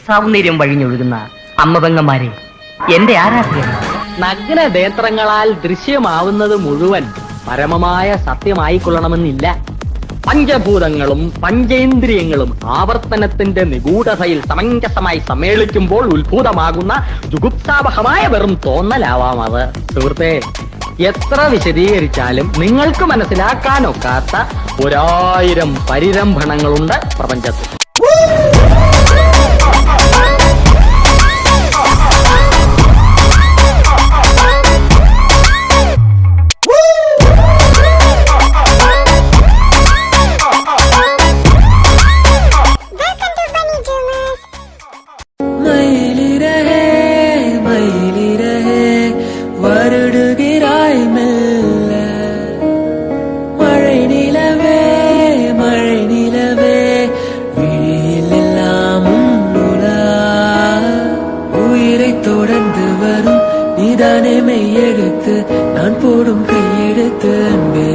സൗന്ദര്യം വഴിഞ്ഞൊഴുകുന്ന അമ്മ പെങ്ങന്മാരെ, എന്റെ ആരാധകർ, നഗ്ന നേത്രങ്ങളാൽ ദൃശ്യമാവുന്നത് മുഴുവൻ പരമമായ സത്യമായിക്കൊള്ളണമെന്നില്ല. പഞ്ചഭൂതങ്ങളും പഞ്ചേന്ദ്രിയങ്ങളും ആവർത്തനത്തിന്റെ നിഗൂഢതയിൽ സമഞ്ജസമായി സമ്മേളിക്കുമ്പോൾ ഉത്ഭൂതമാകുന്ന ജുഗുപ്സാവഹമായ വെറും തോന്നലാവാം അത്. സുഹൃത്തെ, എത്ര വിശദീകരിച്ചാലും നിങ്ങൾക്ക് മനസ്സിലാക്കാനൊക്കാത്ത 1000 പരിരംഭണങ്ങളുണ്ട് പ്രപഞ്ചത്തിൽ. மெய்யெடுத்து நான் போடும் கையெடுத்து அன்பே,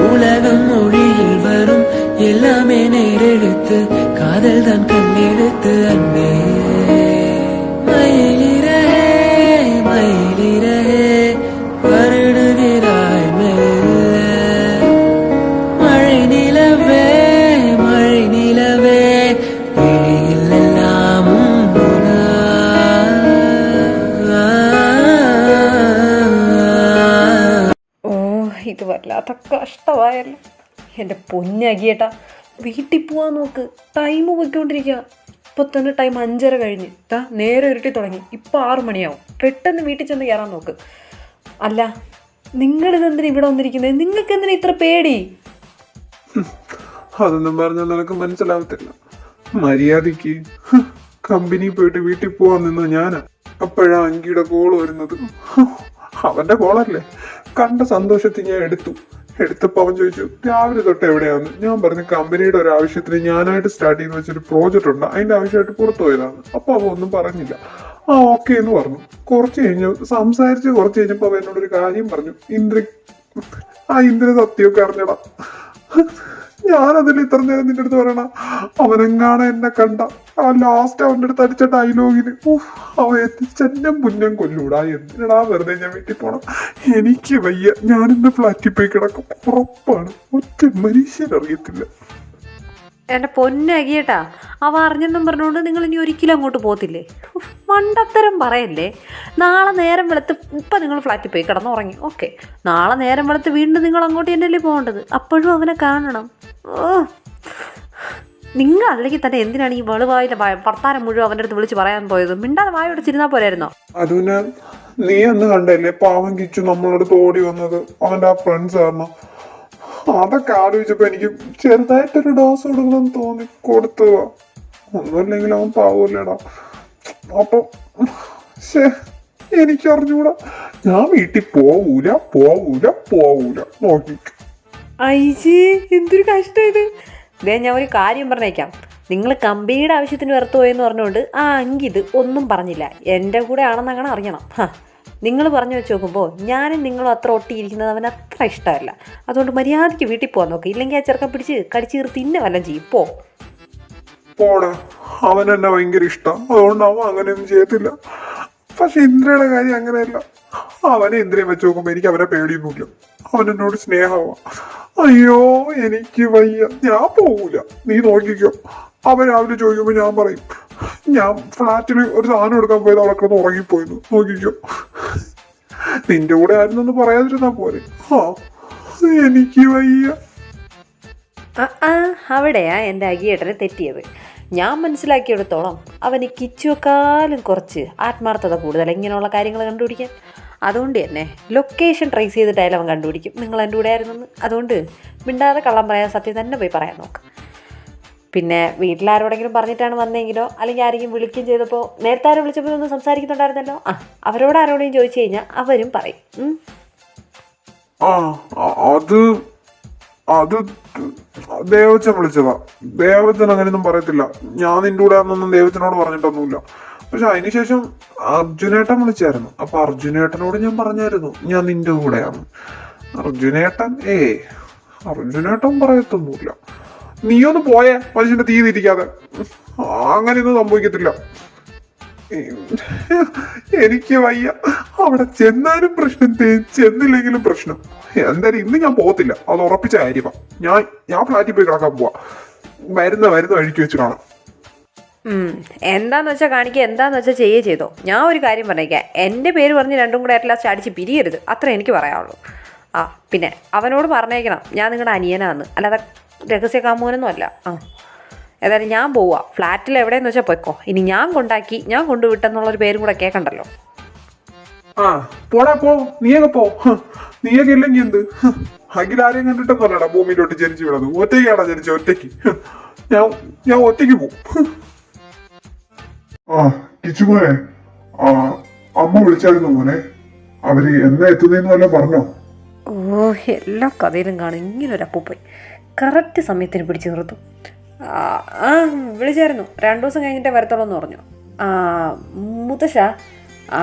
உலகம் மொழியில் வரும் எல்லாமே நேரெடுத்து காதல் தான் கண்ணெடுத்து அன்பே. மயிலிரே மயிலிரே வருடுகிறாய் மெல்ல, மழை நிலவே மழை நிலவே விழியில் எல்லாம் ഇത് വല്ലാത്ത കഷ്ടമായല്ലോ. എൻ്റെ പൊന്നകിയേട്ടാ, വീട്ടിൽ പോവാൻ നോക്ക്. ടൈം പോയിക്കൊണ്ടിരിക്കുക. ഇപ്പോൾ തന്നെ ടൈം 5:30 കഴിഞ്ഞ്. നേരെ ഇരുട്ടി തുടങ്ങി. ഇപ്പോൾ 6 മണിയാവും. പെട്ടെന്ന് വീട്ടിൽ ചെന്ന് കയറാൻ നോക്ക്. അല്ല, നിങ്ങളിതെന്തിനാ ഇവിടെ വന്നിരിക്കുന്നത്? നിങ്ങൾക്ക് എന്തിനാ ഇത്ര പേടി? അതൊന്നും പറഞ്ഞാൽ നിനക്ക് മനസ്സിലാവത്തില്ല. മര്യാദക്ക് കമ്പനി പോയിട്ട് വീട്ടിൽ പോവാൻ നിന്ന ഞാനാ. അപ്പോഴാ അങ്കിയുടെ കോള് വരുന്നത്. അവന്റെ കോളല്ലേ. കണ്ട സന്തോഷത്തിൽ ഞാൻ എടുത്തപ്പോൾ അവൻ ചോദിച്ചു രാവിലെ തൊട്ട് എവിടെയാന്ന്. ഞാൻ പറഞ്ഞു കമ്പനിയുടെ ഒരു ആവശ്യത്തിന് ഞാനായിട്ട് സ്റ്റാർട്ട് ചെയ്ത് വെച്ചൊരു പ്രോജക്റ്റ് ഉണ്ട്, അതിന്റെ ആവശ്യമായിട്ട് പുറത്തു പോയതാണ്. അപ്പൊ അവൻ ഒന്നും പറഞ്ഞില്ല. ഓക്കെ എന്ന് പറഞ്ഞു. കുറച്ച് കഴിഞ്ഞപ്പോ അവൻ എന്നോടൊരു കാര്യം പറഞ്ഞു. ഇന്ദ്ര സത്യമൊക്കെ അറിഞ്ഞടാ. ഞാനതിൽ ഇത്ര നേരം നിന്റെ അടുത്ത് പറയണ. അവനെങ്ങാണ് എന്നെ കണ്ട ലാസ്റ്റ് അവന്റെ അടുത്ത് അടിച്ച ഡയലോഗിന് അവൻ എത്തിച്ചെന്നം പുന്നം കൊല്ലൂടാ. എന്തിനടാ വെറുതെ ഞാൻ വീട്ടിൽ പോണം? എനിക്ക് വയ്യ. ഞാനിന്ന് ഫ്ലാറ്റിൽ പോയി കിടക്കും. ഉറപ്പാണ്. ഒറ്റ മനുഷ്യനറിയത്തില്ല. എൻ്റെ പൊന്നകിയേട്ടാ, അവ അറിഞ്ഞെന്നും പറഞ്ഞുകൊണ്ട് നിങ്ങൾ ഇനി ഒരിക്കലും അങ്ങോട്ട് പോകത്തില്ലേ? മണ്ടത്തരം പറയല്ലേ. നാളെ നേരം വെളുത്ത് ഇപ്പം നിങ്ങൾ ഫ്ലാറ്റിൽ പോയി കിടന്നുറങ്ങി. ഓക്കെ, നാളെ നേരം വെളുത്ത് വീണ്ടും നിങ്ങൾ അങ്ങോട്ട് തന്നെയല്ലേ പോകേണ്ടത്. അപ്പോഴും അവനെ കാണണം. നിങ്ങൾ അല്ലെങ്കിൽ തന്നെ എന്തിനാണ് ഈ വെളുവായിലെ വർത്താനം മുഴുവൻ അവൻ്റെ അടുത്ത് വിളിച്ച് പറയാൻ പോയത്? മിണ്ടാതെ വായോടെ ചിരുന്നാ പോരായിരുന്നോ? അതുപോലെ നീ അന്ന് കണ്ടല്ലേ പാവം കിച്ചു നമ്മളോട് തോടി വന്നത് അവന്റെ ആ ഫ്രണ്ട്സ് കാരണം. അതൊക്കെ ആലോചിച്ചപ്പോ എനിക്ക് ചെറുതായിട്ടൊരു ഡോസ് കൊടുക്കണം തോന്നി. കൊടുത്തുക. ഒന്നുമില്ലെങ്കിൽ അവൻ പാവല്ലേടാ. അപ്പൊ എനിക്കറിഞ്ഞൂടാ. ഞാൻ വീട്ടിൽ പോവൂല. നോക്കി ഐജി, എന്തൊരു കഷ്ടം ഇത്. ഞാൻ ഒരു കാര്യം പറഞ്ഞേക്കാം. നിങ്ങൾ കമ്പനിയുടെ ആവശ്യത്തിന് വെറുത്തു പോയെന്ന് പറഞ്ഞുകൊണ്ട് അങ്കിത് ഒന്നും പറഞ്ഞില്ല. എൻ്റെ കൂടെ ആണെന്ന് അങ്ങനെ അറിയണം. നിങ്ങൾ പറഞ്ഞു വെച്ച് നോക്കുമ്പോൾ ഞാനും നിങ്ങളും അത്ര ഒട്ടിയിരിക്കുന്നത് അവന് അത്ര ഇഷ്ടമല്ല. അതുകൊണ്ട് മര്യാദയ്ക്ക് വീട്ടിൽ പോകാൻ നോക്ക്. ഇല്ലെങ്കിൽ ആ ചെറുക്കം പിടിച്ച് കടിച്ചു കീർത്തി ഇന്ന വല്ലതും ചെയ്യും. പോടാ. അവൻ എന്നെ ഭയങ്കര ഇഷ്ടം. അതുകൊണ്ട് അവൻ അങ്ങനെയൊന്നും ചെയ്യത്തില്ല. പക്ഷെ ഇന്ദ്രയുടെ കാര്യം അങ്ങനെയല്ല. അവനെ ഇന്ദ്രയെ വെച്ച് നോക്കുമ്പോ എനിക്ക് അവനെ പേടിയൊന്നുമില്ല. അവൻ എന്നോട് സ്നേഹമാ. അയ്യോ എനിക്ക് വയ്യ. ഞാൻ പോകൂല. നീ നോക്കിക്കോ. അവൻ രാവിലെ ചോദിക്കുമ്പോ ഞാൻ പറയും ഞാൻ ഫ്ലാറ്റിൽ ഒരു സാധനം എടുക്കാൻ പോയത് അവിടെ കിടന്ന് ഉറങ്ങിപ്പോയിരുന്നു. നോക്കിക്കോ. നിന്റെ കൂടെ ആയിരുന്നൊന്ന് പറയാതിരുന്നാ പോരെ. എനിക്ക് വയ്യ. അവിടെയാ എൻ്റെ അകിയേട്ടനെ തെറ്റിയത്. ഞാൻ മനസ്സിലാക്കിയെടുത്തോളം അവന് കിച്ചുവെക്കാളും കുറച്ച് ആത്മാർത്ഥത കൂടുതൽ ഇങ്ങനെയുള്ള കാര്യങ്ങൾ കണ്ടുപിടിക്കാൻ. അതുകൊണ്ട് തന്നെ ലൊക്കേഷൻ ട്രേസ് ചെയ്തിട്ടായാലും അവൻ കണ്ടുപിടിക്കും നിങ്ങൾ എൻ്റെ കൂടെ ആയിരുന്നെന്ന്. അതുകൊണ്ട് മിണ്ടാതെ കള്ളം പറയാൻ സത്യം തന്നെ പോയി പറയാൻ നോക്ക്. പിന്നെ വീട്ടിലാരോടെങ്കിലും പറഞ്ഞിട്ടാണ് വന്നെങ്കിലോ അല്ലെങ്കിൽ ആരെങ്കിലും വിളിക്കുകയും ചെയ്തപ്പോൾ നേരത്തെ ആരും വിളിച്ചപ്പോൾ ഒന്ന് സംസാരിക്കുന്നുണ്ടായിരുന്നല്ലോ, അവരോട് ആരോടെങ്കിലും ചോദിച്ചു കഴിഞ്ഞാൽ അവരും പറയും. അത് ദേവച്ചൻ വിളിച്ചതാ. ദേവച്ചൻ അങ്ങനെയൊന്നും പറയത്തില്ല. ഞാൻ നിന്റെ കൂടെ ആണെന്നൊന്നും ദേവച്ചനോട് പറഞ്ഞിട്ടൊന്നുമില്ല. പക്ഷെ അതിനുശേഷം അർജുനേട്ടൻ വിളിച്ചായിരുന്നു. അപ്പൊ അർജുനേട്ടനോട് ഞാൻ പറഞ്ഞായിരുന്നു ഞാൻ നിന്റെ കൂടെയാണ്. അർജുനേട്ടൻ പറയത്തൊന്നുമില്ല. നീയൊന്ന് പോയേ മനുഷ്യന്റെ തീ തിരിക്കാതെ. അങ്ങനെയൊന്നും സംഭവിക്കത്തില്ല. എനിക്ക് വയ്യ. അവിടെ ചെന്നാലും പ്രശ്നം, ചെന്നില്ലെങ്കിലും പ്രശ്നം. എന്തായാലും ഇന്ന് ഞാൻ പോകത്തില്ല, അത് ഉറപ്പിച്ച കാര്യമാണ്. ഞാൻ ഫ്ലാറ്റിൽ പോയി കിടക്കാൻ പോവാ. വരുന്ന അഴിച്ചു വെച്ച് കാണാം. എന്താന്ന് വെച്ചാൽ കാണിക്കുക, എന്താന്ന് വെച്ചാൽ ചെയ്തോ. ഞാൻ ഒരു കാര്യം പറഞ്ഞേക്കാം, എൻ്റെ പേര് പറഞ്ഞ് രണ്ടും കൂടെ ആയിട്ട് ലാസ്റ്റ് അടിച്ച് പിരിയരുത്, അത്ര എനിക്ക് പറയാനുള്ളൂ. പിന്നെ അവനോട് പറഞ്ഞേക്കണം ഞാൻ നിങ്ങളുടെ അനിയനാന്ന്, അല്ലാതെ രഹസ്യ കാമുകനൊന്നും അല്ല. ഏതായാലും ഞാൻ പോവാ, ഫ്ലാറ്റിൽ എവിടെയെന്ന് വെച്ചാൽ പോയിക്കോ. ഇനി ഞാൻ കൊണ്ടുവിട്ടെന്നുള്ളൊരു പേരും കൂടെ കേൾക്കണ്ടല്ലോ. പോടാ പോ, നീയൊക്കെ പോ. നീയൊക്കെ ഇല്ലെങ്കിൽ എന്ത്? അഖിലാരെയും കണ്ടിട്ടൊന്നുമല്ലടാ ഭൂമിയിലോട്ട് ജനിച്ചു വിടുന്നത്. ഒറ്റയ്ക്കാടാ ജനിച്ച, ഒറ്റയ്ക്ക്. ഞാൻ ഒറ്റയ്ക്ക് പോവും. കിച്ചുമോനെ, അമ്മ വിളിച്ചായിരുന്നു മോനെ. അവര് എന്നാ എത്തുന്നതെന്ന് വല്ല പറഞ്ഞോ? എല്ലാ കഥയിലും കാണും ഇങ്ങനൊരു അപ്പൂപ്പൻ കറക്റ്റ് സമയത്തിന് പിടിച്ചു നിർത്തും. വിളിച്ചായിരുന്നു, 2 ദിവസം കഴിഞ്ഞിട്ടേ വരത്തുള്ളൂ എന്ന് പറഞ്ഞു. മുത്തശ്ശ,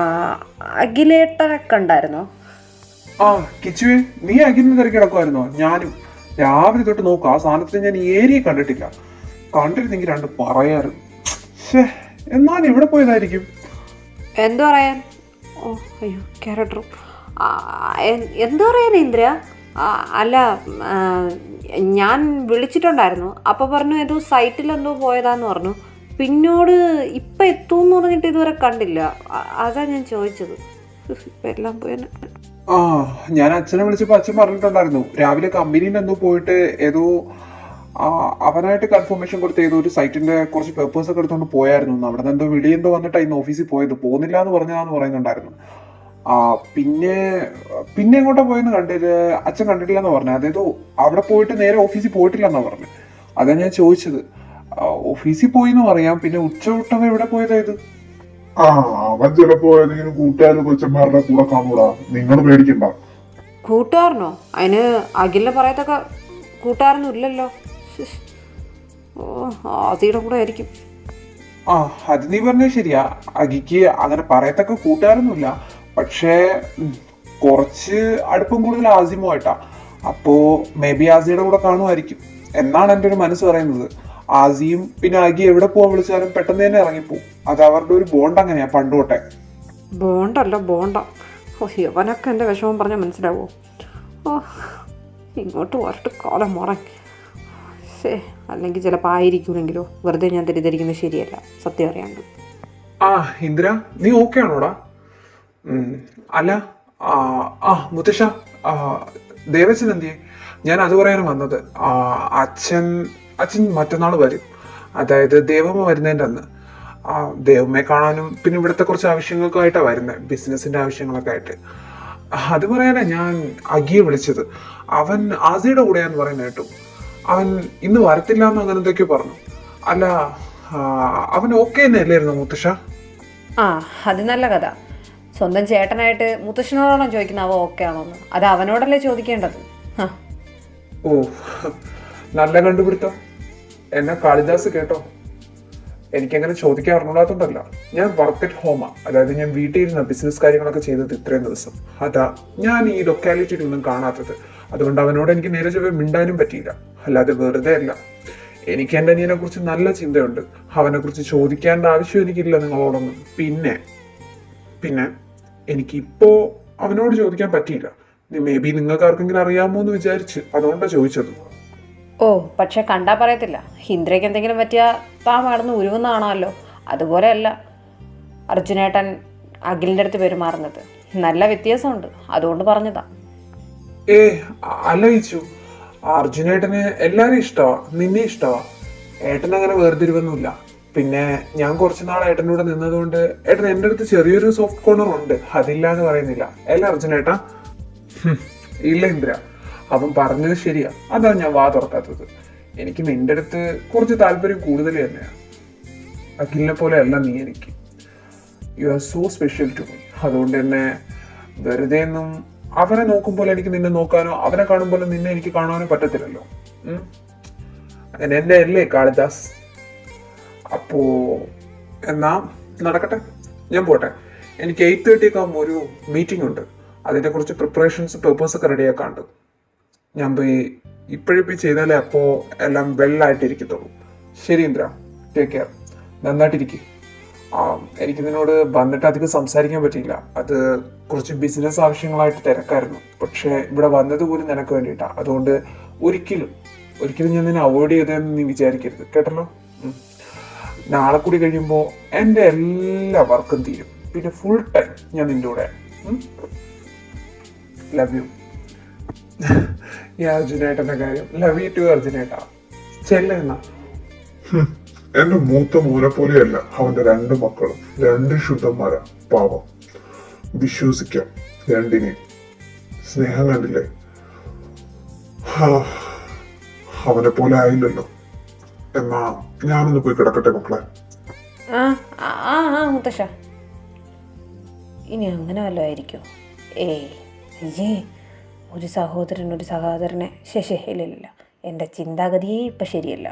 അഖിലേട്ടനെ കണ്ടായിരുന്നോ? കിച്ചുവേ, നീ അഖിലിനെ തിരക്കി കിടക്കുമായിരുന്നോ? ഞാനും രാവിലെ തൊട്ട് നോക്കും, ആ സാധനത്തിന് ഞാൻ ഏരിയ കണ്ടിട്ടില്ല. കണ്ടിരുന്നെങ്കിൽ 2 പറയാറ്. എന്നാലും എവിടെ പോയതായിരിക്കും? എന്തു പറയാൻ? അയ്യോ ക്യാരക്ടറും എന്തു പറയാൻ ഇന്ദ്ര? അല്ല, ഞാൻ വിളിച്ചിട്ടുണ്ടായിരുന്നു. അപ്പോൾ പറഞ്ഞു ഏതോ സൈറ്റിലെന്തോ പോയതാന്ന് പറഞ്ഞു. പിന്നോട് ഇപ്പം എത്തുമെന്ന് പറഞ്ഞിട്ട് ഇതുവരെ കണ്ടില്ല. അതാ ഞാൻ ചോദിച്ചത്. ഇപ്പം എല്ലാം പോയെന്നെ. ഞാൻ അച്ഛനെ വിളിച്ചപ്പോൾ അച്ഛൻ പറഞ്ഞിട്ടുണ്ടായിരുന്നു, രാവിലെ കമ്പനിയിൽ എന്തോ പോയിട്ട് ഏതോ അവനായിട്ട് കൺഫർമേഷൻ കൊടുത്ത് ഏതോ ഒരു സൈറ്റിന്റെ കുറച്ച് പേപ്പേഴ്സ് ഒക്കെ എടുത്തുകൊണ്ട് പോയായിരുന്നു. അവിടെ നിന്ന് എന്തോ വിളിയെന്തോ വന്നിട്ടാണ് ഇന്ന് ഓഫീസിൽ പോയത്. പോകുന്നില്ല എന്ന് പറഞ്ഞതാന്ന് പറയുന്നുണ്ടായിരുന്നു. പിന്നെ എങ്ങോട്ടാ പോയെന്ന് അച്ഛൻ കണ്ടിട്ടില്ല എന്ന് പറഞ്ഞു. അതേതോ അവിടെ പോയിട്ട് നേരെ ഓഫീസിൽ പോയിട്ടില്ല എന്നാ പറഞ്ഞു. അതാ ഞാൻ ചോദിച്ചത്. ഓഫീസിൽ പോയി എന്ന് പറയാം, പിന്നെ ഉച്ചവിട്ടത് എവിടെ പോയതായത്? അവൻ ചിലപ്പോ ഏതെങ്കിലും കൂട്ടുകാരുടെ കൊച്ചന്മാരുടെ കൂടെ കാണൂടാ, നിങ്ങൾ പേടിക്കണ്ട. കൂട്ടുകാരനോ? അതിന് അഖിലിനെ പറയത്തൊക്കെ കൂട്ടുകാരൊന്നും ഇല്ലല്ലോ. ആസിയുടെ കൂടെ ആയിരിക്കും. അത് നീ പറഞ്ഞത് ശരിയാ. അഖിക്ക് അങ്ങനെ പറയത്തക്ക കൂട്ടുകാരൊന്നുമില്ല. പക്ഷേ കുറച്ച് അടുപ്പം കൂടുതൽ ആസിമുമായിട്ടാ. അപ്പോ മേ ബി ആസിയുടെ കൂടെ കാണുമായിരിക്കും എന്നാണ് എൻ്റെ ഒരു മനസ്സ് പറയുന്നത്. ആസിയും പിന്നെ അഖി എവിടെ പോകാൻ വിളിച്ചാലും പെട്ടെന്ന് തന്നെ ഇറങ്ങിപ്പോവും. അത് അവരുടെ ഒരു ബോണ്ട് അങ്ങനെയാ പണ്ട് തൊട്ടേ. ബോണ്ട. ഇവനൊക്കെ എൻ്റെ വിഷമം പറഞ്ഞാൽ മനസ്സിലാവോ? ഇങ്ങോട്ട് വരട്ട് കാലം മോറൻ. അല്ലെങ്കിൽ ചിലപ്പോൾ ആയിരിക്കുമെങ്കിലോ. വെറുതെ ഞാൻ തെറ്റിദ്ധരിക്കുന്നത് ശരിയല്ല, സത്യം അറിയാണ്ട്. ഇന്ദിര, നീ ഓക്കെ ആണോടാ? അല്ല, മുത്തശ്ശ, ദേവച്ചൻ എന്തിയെ? ഞാൻ അത് പറയാനും വന്നത്. അച്ഛൻ മറ്റന്നാൾ വരും, അതായത് ദേവമ്മ വരുന്നതിൻ്റെ അന്ന്. ദേവമ്മയെ കാണാനും പിന്നെ ഇവിടുത്തെ കുറച്ച് ആവശ്യങ്ങൾക്കായിട്ടാണ് വരുന്നത്, ബിസിനസിന്റെ ആവശ്യങ്ങളൊക്കെ ആയിട്ട്. അത് പറയാനാ ഞാൻ അഖിയെ വിളിച്ചത്. അവൻ ആസിയുടെ കൂടെയാന്ന് പറയുന്നത് കേട്ടു. അവൻ ഇന്ന് വരത്തില്ല എന്ന് അങ്ങനെ എന്തൊക്കെയോ പറഞ്ഞു. അല്ല, അവൻ ഓക്കെ തന്നെ അല്ലായിരുന്നു മുത്തശ്ശ? അത് നല്ല കഥ. സ്വന്തം ചേട്ടനായിട്ട് മുത്തശ്ശനോടാണോ ചോദിക്കുന്നത് അവ ഓക്കെ ആണോന്ന്? അത് അവനോടല്ലേ ചോദിക്കേണ്ടത്. നല്ല കണ്ടുപിടുത്തം. എന്നെ കാളിദാസ് കേട്ടോ. എനിക്കങ്ങനെ ചോദിക്കാൻ അറിഞ്ഞൂടാത്തോണ്ടല്ല. ഞാൻ വർക്ക് അറ്റ് ഹോമാ, അതായത് ഞാൻ വീട്ടിൽ ഇരുന്ന ബിസിനസ് കാര്യങ്ങളൊക്കെ ചെയ്തത് ഇത്രയും ദിവസം. അതാ ഞാൻ ഈ ലൊക്കാലിറ്റിയിലൊന്നും കാണാത്തത്. അതുകൊണ്ട് അവനോട് എനിക്ക് നേരെ ചൊവ്വേ മിണ്ടാനും പറ്റിയില്ല. അല്ലാതെ വെറുതെ അല്ല. എനിക്ക് എൻ്റെ അനിയനെ കുറിച്ച് നല്ല ചിന്തയുണ്ട്. അവനെ കുറിച്ച് ചോദിക്കേണ്ട ആവശ്യം എനിക്കില്ല നിങ്ങളോടൊന്നും. പിന്നെ എനിക്കിപ്പോ അവനോട് ചോദിക്കാൻ പറ്റിയില്ല. മേ ബി നിങ്ങൾക്ക് ആർക്കെങ്കിലും അറിയാമോ എന്ന് വിചാരിച്ച് അതുകൊണ്ടാണ് ചോദിച്ചത്. പക്ഷെ കണ്ടാ പറയത്തില്ല. ഇന്ദ്രയ്ക്ക് എന്തെങ്കിലും പറ്റിയാ താൻ മടന്ന് ഉരുവുന്നതാണല്ലോ. അതുപോലെ അല്ല അർജുനേട്ടൻ അഖിലിന്റെ അടുത്ത് പെരുമാറുന്നത്. നല്ല വ്യത്യാസമുണ്ട്, അതുകൊണ്ട് പറഞ്ഞതാ. അല്ല ഈച്ചു, അർജുനേട്ടന് എല്ലാരും ഇഷ്ടമാ, നിന്നെ ഇഷ്ടമാ. ഏട്ടൻ അങ്ങനെ വേർതിരിവൊന്നുമില്ല. പിന്നെ ഞാൻ കുറച്ചു നാൾ ഏട്ടൻ്റെ കൂടെ നിന്നതുകൊണ്ട് ഏട്ടൻ എൻ്റെ അടുത്ത് ചെറിയൊരു സോഫ്റ്റ് കോർണർ ഉണ്ട്, അതില്ല എന്ന് പറയുന്നില്ല. അല്ല അർജുനേട്ടാ? ഇല്ല ഇന്ദ്ര, അവൻ പറഞ്ഞത് ശരിയാ. അതാണ് ഞാൻ വാ തുറക്കാത്തത്. എനിക്ക് നിന്റെ അടുത്ത് കുറച്ച് താല്പര്യം കൂടുതൽ തന്നെയാണ്. അഖിലിനെ പോലെ അല്ല നീ എനിക്ക്. You are so special to me. അതുകൊണ്ട് തന്നെ വെറുതെ ഒന്നും അവനെ നോക്കുമ്പോൾ എനിക്ക് നിന്നെ നോക്കാനോ അവനെ കാണുമ്പോൾ നിന്നെ എനിക്ക് കാണാനോ പറ്റത്തില്ലല്ലോ. അങ്ങനെ എന്റെ അല്ലേ കാളിദാസ്? അപ്പോ എന്നാ നടക്കട്ടെ, ഞാൻ പോട്ടെ. എനിക്ക് 8:30 ഒക്കെ ആകുമ്പോൾ ഒരു മീറ്റിംഗ് ഉണ്ട്. അതിന്റെ കുറച്ച് പ്രിപ്പറേഷൻസ് പേപ്പേഴ്സ് ഒക്കെ റെഡിയാക്കാണ്ട് ഞാൻ പോയി ഇപ്പോഴിപ്പോൾ ചെയ്താലേ അപ്പോൾ എല്ലാം വെള്ളമായിട്ടിരിക്കത്തുള്ളൂ. ശരി ഇന്ദ്ര, ടേക്ക് കെയർ, നന്നായിട്ടിരിക്കും. എനിക്ക് നിന്നോട് വന്നിട്ട് അധികം സംസാരിക്കാൻ പറ്റിയില്ല. അത് കുറച്ച് ബിസിനസ് ആവശ്യങ്ങളായിട്ട് തിരക്കായിരുന്നു. പക്ഷേ ഇവിടെ വന്നത് പോലും നിനക്ക് വേണ്ടിയിട്ടാണ്. അതുകൊണ്ട് ഒരിക്കലും ഞാൻ നിന്നെ അവോയ്ഡ് ചെയ്തതെന്ന് നീ വിചാരിക്കരുത്, കേട്ടല്ലോ. നാളെ കൂടി കഴിയുമ്പോൾ എൻ്റെ എല്ലാ വർക്കും തീരും. പിന്നെ ഫുൾ ടൈം ഞാൻ നിൻ്റെ കൂടെ. Love you. ഈ അർജുനേട്ടൻ്റെ കാര്യം, ലവ് യു ടു അർജുനേട്ടാ. ചെല്ലുന്ന എന്റെ മൂത്ത മോനെ പോലെയല്ല അവന്റെ 2 മക്കളും. 2 ശുദ്ധന്മാരാ, പാവം. വിശ്വസിക്കാം രണ്ടിനെയും. സ്നേഹം കണ്ടില്ലേ? അവനെ പോലെ ആയില്ലല്ലോ. എന്നാ ഞാനൊന്ന് പോയി കിടക്കട്ടെ മക്കളെ. ആ ആ ആ മുത്തശ്ശ, ഇനി അങ്ങനെ വല്ലതും ആയിരിക്കോ? അയ്യേ, ഒരു സഹോദരൻ ഒരു സഹോദരനെ ഇല്ല. എൻ്റെ ചിന്താഗതിയേ ഇപ്പം ശരിയല്ല.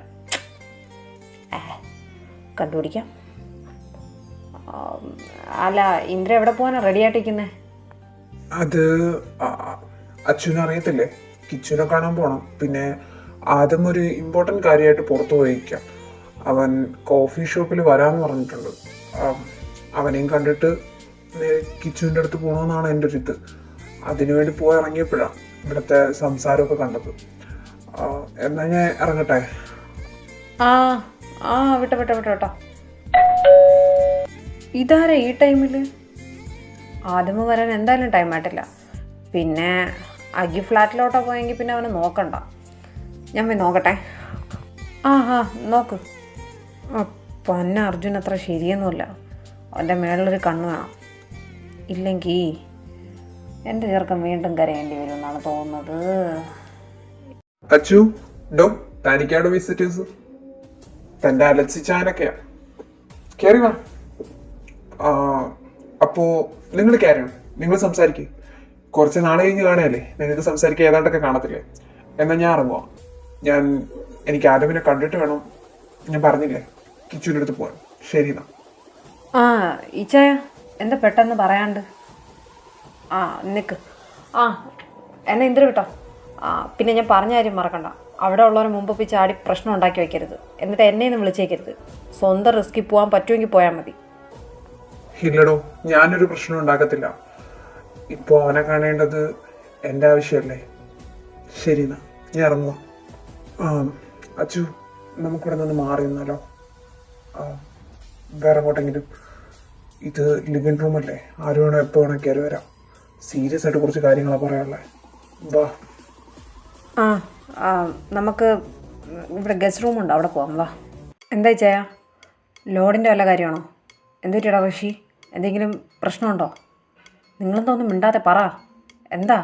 കണ്ടുപിടിക്കാം. അല്ല, ഇന്ദ്ര എവിടെ പോകാനാണ് റെഡി ആയിട്ടിരിക്കുന്നേ? അത് അച്ഛനും അറിയത്തില്ലേ, കിച്ചുനെ കാണാൻ പോണം. പിന്നെ ആദ്യം ഒരു ഇമ്പോർട്ടൻറ്റ് കാര്യമായിട്ട് പുറത്തു പോയിരിക്കാം. അവൻ കോഫി ഷോപ്പിൽ വരാമെന്ന് പറഞ്ഞിട്ടുണ്ട്. അവനെയും കണ്ടിട്ട് കിച്ചുവിൻ്റെ അടുത്ത് പോകണമെന്നാണ് എൻ്റെ ഒരു ഇത്. അതിനുവേണ്ടി പോയി ഇറങ്ങിയപ്പോഴാണ് ഇവിടുത്തെ സംസാരമൊക്കെ കണ്ടത്. എന്നാ ഞാൻ ഇറങ്ങട്ടെ. വിട്ടോ. ഇതാരാ ഈ ടൈമിൽ? ആദ്യമ വരാൻ എന്തായാലും ടൈം ആയിട്ടില്ല. പിന്നെ അഗി ഫ്ലാറ്റിലോട്ടാ പോയെങ്കിൽ പിന്നെ അവനെ നോക്കണ്ട. ഞാൻ പോയി നോക്കട്ടെ. നോക്ക്. പന്ന അർജുൻ അത്ര ശരിയൊന്നുമില്ല. അവൻ്റെ മേളിലൊരു കണ്ണ് വേണം. ഇല്ലെങ്കിൽ എൻ്റെ ചെറുക്കൻ വീണ്ടും കരയേണ്ടി വരും എന്നാണ് തോന്നുന്നത്. അച്ചു, ഡോ, തനിക്കാട് വിസിറ്റേഴ്സ്. തൻ്റെ അലച്ചിച്ചാനൊക്കെയാ. കയറി വാ. അപ്പോൾ നിങ്ങൾ കയറണം, നിങ്ങൾ സംസാരിക്കുക. കുറച്ച് നാളെ കഴിഞ്ഞ് കാണുകയല്ലേ, നിങ്ങൾക്ക് സംസാരിക്കുക ഏതാണ്ടൊക്കെ കാണത്തില്ലേ. എന്നാൽ ഞാൻ ഇറങ്ങുക. എനിക്ക് ആദ്യമിനെ കണ്ടിട്ട് വേണം. ഞാൻ പറഞ്ഞില്ലേ കിച്ചുവിൻ്റെ അടുത്ത് പോകാൻ. ശരി എന്നാ. ഈച്ചായ എന്താ പെട്ടെന്ന് പറയാണ്ട്? നിക്ക്. എന്നെ ഇന്ദ്ര വിട്ടോ. പിന്നെ ഞാൻ പറഞ്ഞ കാര്യം മറക്കണ്ട. അവിടെ ഉള്ളവരെ മുമ്പ് പോയി ചാടി പ്രശ്നം ഉണ്ടാക്കി വയ്ക്കരുത്. എന്നിട്ട് എന്നെയൊന്നും വിളിച്ചേക്കരുത്. സ്വന്തം റിസ്കിൽ പോകാൻ പറ്റുമെങ്കിൽ പോയാൽ മതി. ഇല്ലടോ, ഞാനൊരു പ്രശ്നം ഉണ്ടാക്കത്തില്ല. ഇപ്പോൾ അവനെ കാണേണ്ടത് എൻ്റെ ആവശ്യമല്ലേ. ശരി എന്നാ, ഞാൻ ഇറങ്ങുക. അച്ചു, നമുക്കിവിടെ നിന്ന് മാറി നിന്നാലോ? വേറെ എങ്ങോട്ടെങ്കിലും. ഇത് ലിവിങ് റൂമല്ലേ, ആരും വേണോ എപ്പോൾ വേണോ കയറി വരാം. സീരിയസ് ആയിട്ട് കുറച്ച് കാര്യങ്ങളാണ് പറയാനുള്ളത്. വാ. നമുക്ക് ഇവിടെ ഗസ്റ്റ് റൂമുണ്ട്, അവിടെ പോകാം. വാ. എന്താ ചെയ്യാ? ലോഡിൻ്റെ വല്ല കാര്യമാണോ? എന്തുപറ്റിയടാ ഋഷി? എന്തെങ്കിലും പ്രശ്നമുണ്ടോ? നിങ്ങളെന്തോന്നും മിണ്ടാതെ പറ. എന്താ?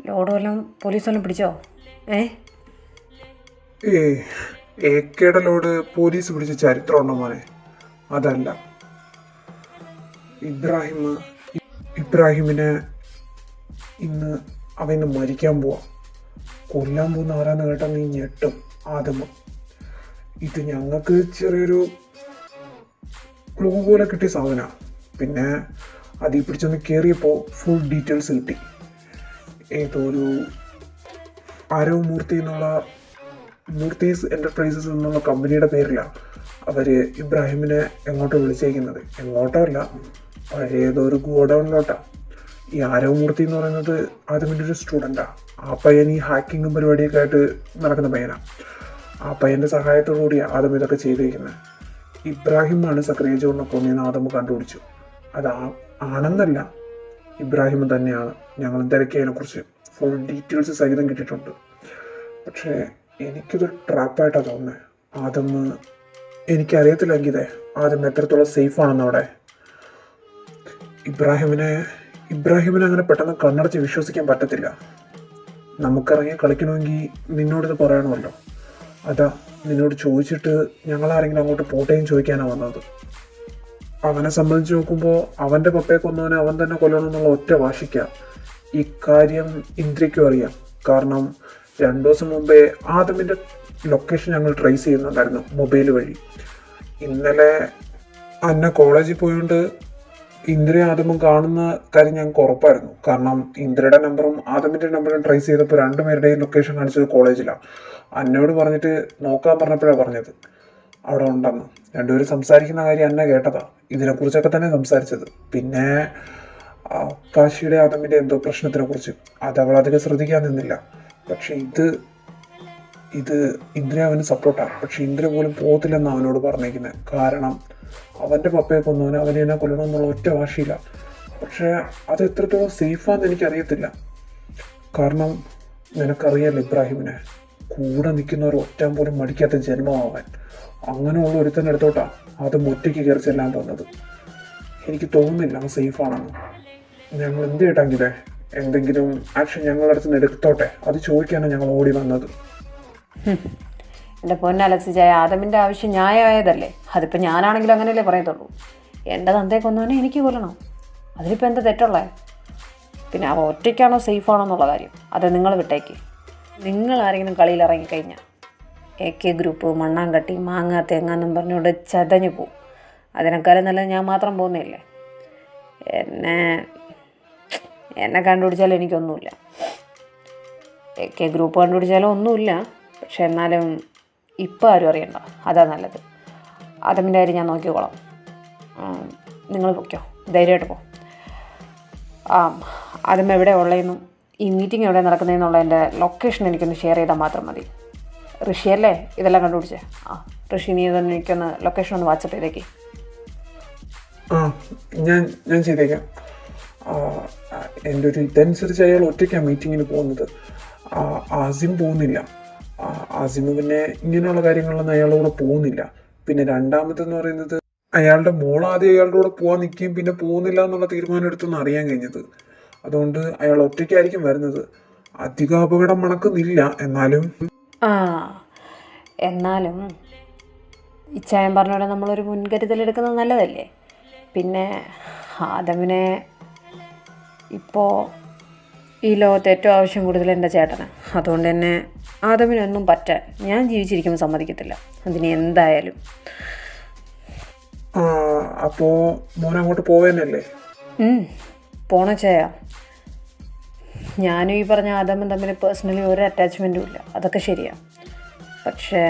ലോഡ് വല്ലതും പോലീസ് വല്ലതും പിടിച്ചോ? ഏക്കയുടെ ലോഡ് പോലീസ് പിടിച്ച ചരിത്രം ഉണ്ടോ മോനെ? അതല്ല. ഇബ്രാഹിമിനെ ഇന്ന് അവന് മരിക്കാൻ പോവാ. കൊല്ലാൻ പോകുന്ന ആരാന്ന് കേട്ടാൽ നീ ഞെട്ടും. ആദമ, ഇത് ഞങ്ങൾക്ക് ചെറിയൊരു ക്ലൂ പോലെ കിട്ടിയ സാധനമാണ്. പിന്നെ അതിൽ പിടിച്ചൊന്ന് കയറിയപ്പോൾ ഫുൾ ഡീറ്റെയിൽസ് കിട്ടി. ഏതോ ഒരു ആരവ് മൂർത്തീസ് എൻ്റർപ്രൈസസ് എന്നുള്ള കമ്പനിയുടെ പേരിലാണ് അവർ ഇബ്രാഹിമിനെ എങ്ങോട്ടോ വിളിച്ചേക്കുന്നത്. എങ്ങോട്ടോ അല്ല, പഴയതോ ഒരു ഗോഡൗണിലോട്ടാണ്. ഈ ആരവ് മൂർത്തി എന്ന് പറയുന്നത് ആദ്യമിൻ്റെ ഒരു സ്റ്റുഡൻറ്റാണ്. ആ പയ്യൻ ഈ ഹാക്കിങ്ങും പരിപാടിയൊക്കെ ആയിട്ട് നടക്കുന്ന പയ്യനാണ്. ആ പയ്യൻ്റെ സഹായത്തോടു കൂടിയാണ് ആദ്യം ഇതൊക്കെ ചെയ്തിരിക്കുന്നത്. ഇബ്രാഹിമാണ് സക്രിയ ജോണിനെ കൊന്നെന്ന് ആദ്യം കണ്ടുപിടിച്ചു. അത് ആണെന്നല്ല, ഇബ്രാഹിം തന്നെയാണ്. ഞങ്ങൾ തിരക്കിയതിനെക്കുറിച്ച് ഫുൾ ഡീറ്റെയിൽസ് സഹിതം കിട്ടിയിട്ടുണ്ട്. പക്ഷേ എനിക്കിതൊരു ട്രാപ്പായിട്ടാണ് തോന്നുന്നത്. ആദ്യം എനിക്കറിയത്തില്ലെങ്കിൽ ഇതേ ആദ്യം എത്രത്തോളം സേഫാണെന്ന് അവിടെ. ഇബ്രാഹിമിനെ അങ്ങനെ പെട്ടെന്ന് കണ്ണടച്ച് വിശ്വസിക്കാൻ പറ്റത്തില്ല. നമുക്കിറങ്ങി കളിക്കണമെങ്കിൽ നിന്നോടിത് പറയണമല്ലോ. അതാ നിന്നോട് ചോദിച്ചിട്ട് ഞങ്ങളാരെങ്കിലും അങ്ങോട്ട് പോട്ടേയും ചോദിക്കാനാണ് വന്നത്. അവനെ സംബന്ധിച്ച് നോക്കുമ്പോൾ അവൻ്റെ പപ്പയെ കൊന്നവനെ അവൻ തന്നെ കൊല്ലണമെന്നുള്ള ഒറ്റ വാശിക്കാം. ഇക്കാര്യം ഇന്ദ്രയ്ക്കും അറിയാം. കാരണം 2 ദിവസം മുമ്പേ ആദമിൻ്റെ ലൊക്കേഷൻ ഞങ്ങൾ ട്രേസ് ചെയ്യുന്നുണ്ടായിരുന്നു മൊബൈൽ വഴി. ഇന്നലെ അന്ന കോളേജിൽ പോയോണ്ട് ഇന്ദ്രയും ആദമും കാണുന്ന കാര്യം ഞങ്ങൾക്ക് ഉറപ്പായിരുന്നു. കാരണം ഇന്ദ്രയുടെ നമ്പറും ആദമിന്റെ നമ്പറും ട്രേസ് ചെയ്തപ്പോൾ രണ്ടുപേരുടെയും ലൊക്കേഷൻ കാണിച്ചത് കോളേജിലാണ്. അന്നയോട് പറഞ്ഞിട്ട് നോക്കാൻ പറഞ്ഞപ്പോഴാണ് പറഞ്ഞത് അവിടെ ഉണ്ടെന്ന്. രണ്ടുപേരും സംസാരിക്കുന്ന കാര്യം അന്ന കേട്ടതാ. ഇതിനെക്കുറിച്ചൊക്കെ തന്നെ സംസാരിച്ചത്. പിന്നെ കാശിയുടെ ആദമിന്റെ എന്തോ പ്രശ്നത്തിനെ കുറിച്ച് അത് അവൾ അധികം ശ്രദ്ധിക്കാൻ നിന്നില്ല. പക്ഷെ ഇത് ഇന്ദ്ര അവന് സപ്പോർട്ടാണ്. പക്ഷെ ഇന്ദ്ര പോലും പോകത്തില്ലെന്ന് അവനോട് പറഞ്ഞേക്കുന്നത്. കാരണം അവന്റെ പപ്പയെ കൊന്നവന് അവനെ എന്നെ കൊല്ലണം എന്നുള്ള ഒറ്റ വാശിയില്ല. പക്ഷെ അത് എത്രത്തോളം സേഫാന്ന് എനിക്കറിയത്തില്ല. കാരണം നിനക്കറിയാലോ ഇബ്രാഹിമിനെ, കൂടെ നിൽക്കുന്നവർ ഒറ്റാൻ പോലും മടിക്കാത്ത ജന്മമാവാൻ. അങ്ങനെയുള്ള ഒരുത്തൻ്റെ അടുത്തോട്ടാ അത് ഒറ്റയ്ക്ക് കയറി ചെല്ലാൻ പോകുന്നത്. എനിക്ക് തോന്നുന്നില്ല അവൻ സേഫാണെന്ന്. ഞങ്ങൾ എന്ത് കേട്ടെങ്കിലേ എന്തെങ്കിലും ആക്ഷൻ ഞങ്ങളുടെ അടുത്ത് നിന്ന് എടുത്തോട്ടെ, അത് ചോദിക്കാനാണ് ഞങ്ങൾ ഓടി വന്നത്. എൻ്റെ പൊന്നലക്സ് ചായ, ആദമിൻ്റെ ആവശ്യം ന്യായമായതല്ലേ. അതിപ്പോൾ ഞാനാണെങ്കിലും അങ്ങനെയല്ലേ പറയത്തുള്ളൂ. എൻ്റെ തന്തയെ കൊന്നവനെ എനിക്ക് കൊല്ലണം, അതിലിപ്പോൾ എന്താ തെറ്റുള്ളേ? പിന്നെ അവ ഒറ്റയ്ക്കാണോ സേഫാണോ എന്നുള്ള കാര്യം അത് നിങ്ങൾ വിട്ടേക്ക്. നിങ്ങൾ ആരെങ്കിലും കളിയിൽ ഇറങ്ങിക്കഴിഞ്ഞാൽ AK ഗ്രൂപ്പ്, മണ്ണാങ്കട്ടി, മാങ്ങ, തേങ്ങ എന്നും പറഞ്ഞുകൊണ്ട് ചതഞ്ഞു പോവും. അതിനേക്കാളും നല്ലത് ഞാൻ മാത്രം പോകുന്നില്ലേ. എന്നെ കണ്ടുപിടിച്ചാലും എനിക്കൊന്നുമില്ല, AK ഗ്രൂപ്പ് കണ്ടുപിടിച്ചാലും ഒന്നുമില്ല. പക്ഷെ എന്നാലും ഇപ്പം ആരും അറിയണ്ട, അതാ നല്ലത്. ആദമിൻ്റെ കാര്യം ഞാൻ നോക്കിക്കോളാം. നിങ്ങൾ പൊയ്ക്കോ, ധൈര്യമായിട്ട് പോ. ആദം എവിടെ ഉള്ളതെന്നും ഈ മീറ്റിംഗ് എവിടെ നടക്കുന്നതെന്നുള്ള ലൊക്കേഷൻ എനിക്കൊന്ന് ഷെയർ ചെയ്താൽ മാത്രം മതി. ഋഷിയല്ലേ ഇതെല്ലാം കണ്ടുപിടിച്ചേ? ഋഷി, നീ തന്നെ എനിക്കൊന്ന് ലൊക്കേഷൻ ഒന്ന് വാട്സപ്പ് ചെയ്തേക്ക്. ഞാൻ ചെയ്തേക്കാം. എൻ്റെ ഒരു ഇതനുസരിച്ച് അയാൾ ഒറ്റയ്ക്കാണ് മീറ്റിങ്ങിന് പോകുന്നത്. ആസിം പോകുന്നില്ല. ആസിം പിന്നെ ഇങ്ങനെയുള്ള കാര്യങ്ങളിലൊന്നും അയാളുടെ കൂടെ പോകുന്നില്ല. പിന്നെ രണ്ടാമതെന്ന് പറയുന്നത് അയാളുടെ മോൾ ആദ്യം അയാളുടെ കൂടെ പോകാൻ നിൽക്കുകയും പിന്നെ പോകുന്നില്ല എന്നുള്ള തീരുമാനം എടുത്തൊന്നും അറിയാൻ കഴിഞ്ഞത്. അതുകൊണ്ട് അയാൾ ഒറ്റയ്ക്കായിരിക്കും വരുന്നത്. അധികം അപകടം മണക്കുന്നില്ല. എന്നാലും ഇച്ചായം പറഞ്ഞോടെ നമ്മളൊരു മുൻകരുതലെടുക്കുന്നത് നല്ലതല്ലേ. പിന്നെ ആദമിനെ ഇപ്പോൾ ഈ ലോകത്ത് ഏറ്റവും ആവശ്യം കൂടുതൽ എൻ്റെ ചേട്ടന്. അതുകൊണ്ട് തന്നെ ആദമിനൊന്നും പറ്റാൻ ഞാൻ ജീവിച്ചിരിക്കുമ്പോൾ സമ്മതിക്കത്തില്ല, അതിന് എന്തായാലും. അപ്പോൾ മോൻ അങ്ങോട്ട് പോവാനല്ലേ? പോണ ചെയ്യാം. ഞാനും ഈ പറഞ്ഞ ആദമും തമ്മിൽ പേഴ്സണലി ഒരു അറ്റാച്ച്മെൻറ്റും ഇല്ല, അതൊക്കെ ശരിയാണ്. പക്ഷേ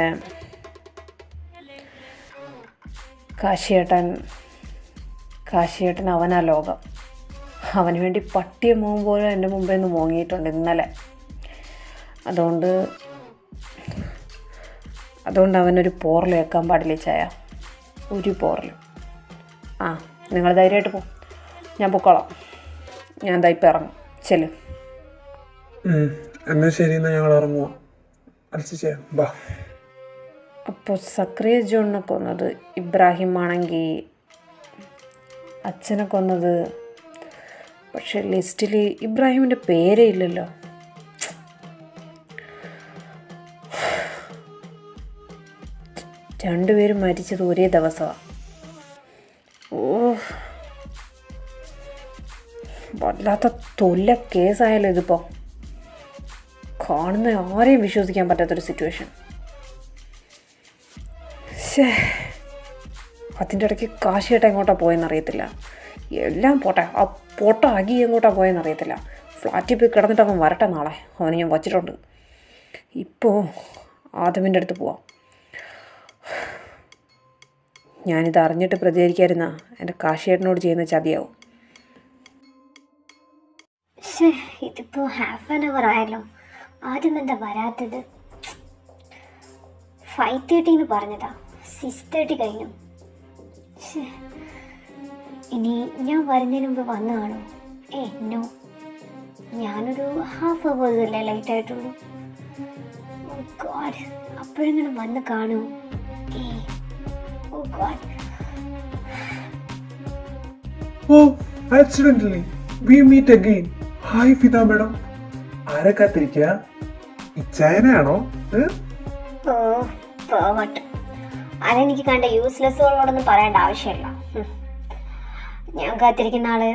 കാശിയേട്ടൻ അവനാ ലോകം. അവന് വേണ്ടി പട്ടിയെ മോൻ പോലും എൻ്റെ മുമ്പേ നിന്ന് മോങ്ങിയിട്ടുണ്ട് ഇന്നലെ. അതുകൊണ്ട് അവനൊരു പോറൽ വെക്കാൻ പാടില്ല ചായ, ഒരു പോറലും. നിങ്ങൾ ധൈര്യമായിട്ട് പോ, ഞാൻ പൊക്കോളാം. ഞാൻ ദാ ഇപ്പം ഇറങ്ങും. ചെല്ലും. എന്നാൽ ശരി, എന്നാൽ ഞങ്ങൾ ഇറങ്ങുക. ബാ. അപ്പോൾ സക്രിയ ജോണിനെ കൊന്നത് ഇബ്രാഹിം ആണെങ്കിൽ അച്ഛനെ കൊന്നത്, പക്ഷെ ലിസ്റ്റിൽ ഇബ്രാഹിമിൻ്റെ പേരേ ഇല്ലല്ലോ. രണ്ടുപേരും മരിച്ചത് ഒരേ ദിവസമാണ്. വല്ലാത്ത തൊല്ല കേസായാലും ഇതിപ്പോൾ കാണുന്ന ആരെയും വിശ്വസിക്കാൻ പറ്റാത്തൊരു സിറ്റുവേഷൻ. അതിൻ്റെ ഇടയ്ക്ക് കാശിയേട്ട എങ്ങോട്ടാണ് പോയെന്നറിയത്തില്ല. എല്ലാം പോട്ടെ, ആ പൊട്ട അകി എങ്ങോട്ടാണ് പോയെന്നറിയത്തില്ല. ഫ്ലാറ്റിൽ പോയി കിടന്നിട്ട് അവൻ വരട്ടെ, നാളെ അവന് ഞാൻ വച്ചിട്ടുണ്ട്. ഇപ്പോൾ ആദമിൻ്റെ അടുത്ത് പോവാം. ഞാനിത് അറിഞ്ഞിട്ട് പ്രതികരിക്കാതിരുന്ന എൻ്റെ കാശിയേട്ടനോട് ചെയ്യുന്ന ചതിയാവും. ഇതിപ്പോൾ ഹാഫ് ആൻ അവർ ആയല്ലോ, ആദ്യം എന്താ വരാത്തത്? 5:30 പറഞ്ഞതാ, 6:30 കഴിഞ്ഞു. ഇനി ഞാൻ വരുന്നതിന് മുമ്പ് വന്നു കാണും? നോ, ഞാനൊരു ഹാഫ് അവേഴ്സല്ലേ ലൈറ്റ് ആയിട്ടുള്ളൂ. ഓ ഗോഡ്, അപ്പോഴെങ്കിലും വന്ന് കാണൂ. Oh God. Accidentally we meet again. Hi Fida madam. ആരെ കാത്തിരിക്കുക? ഇച്ചായനാണോ? ഓ പോവട്ടെ, അതെനിക്ക് കണ്ട യൂസ്ലെസ്സുകളോടൊന്നും പറയേണ്ട ആവശ്യമില്ല. ഞാൻ കാത്തിരിക്കുന്ന ആള്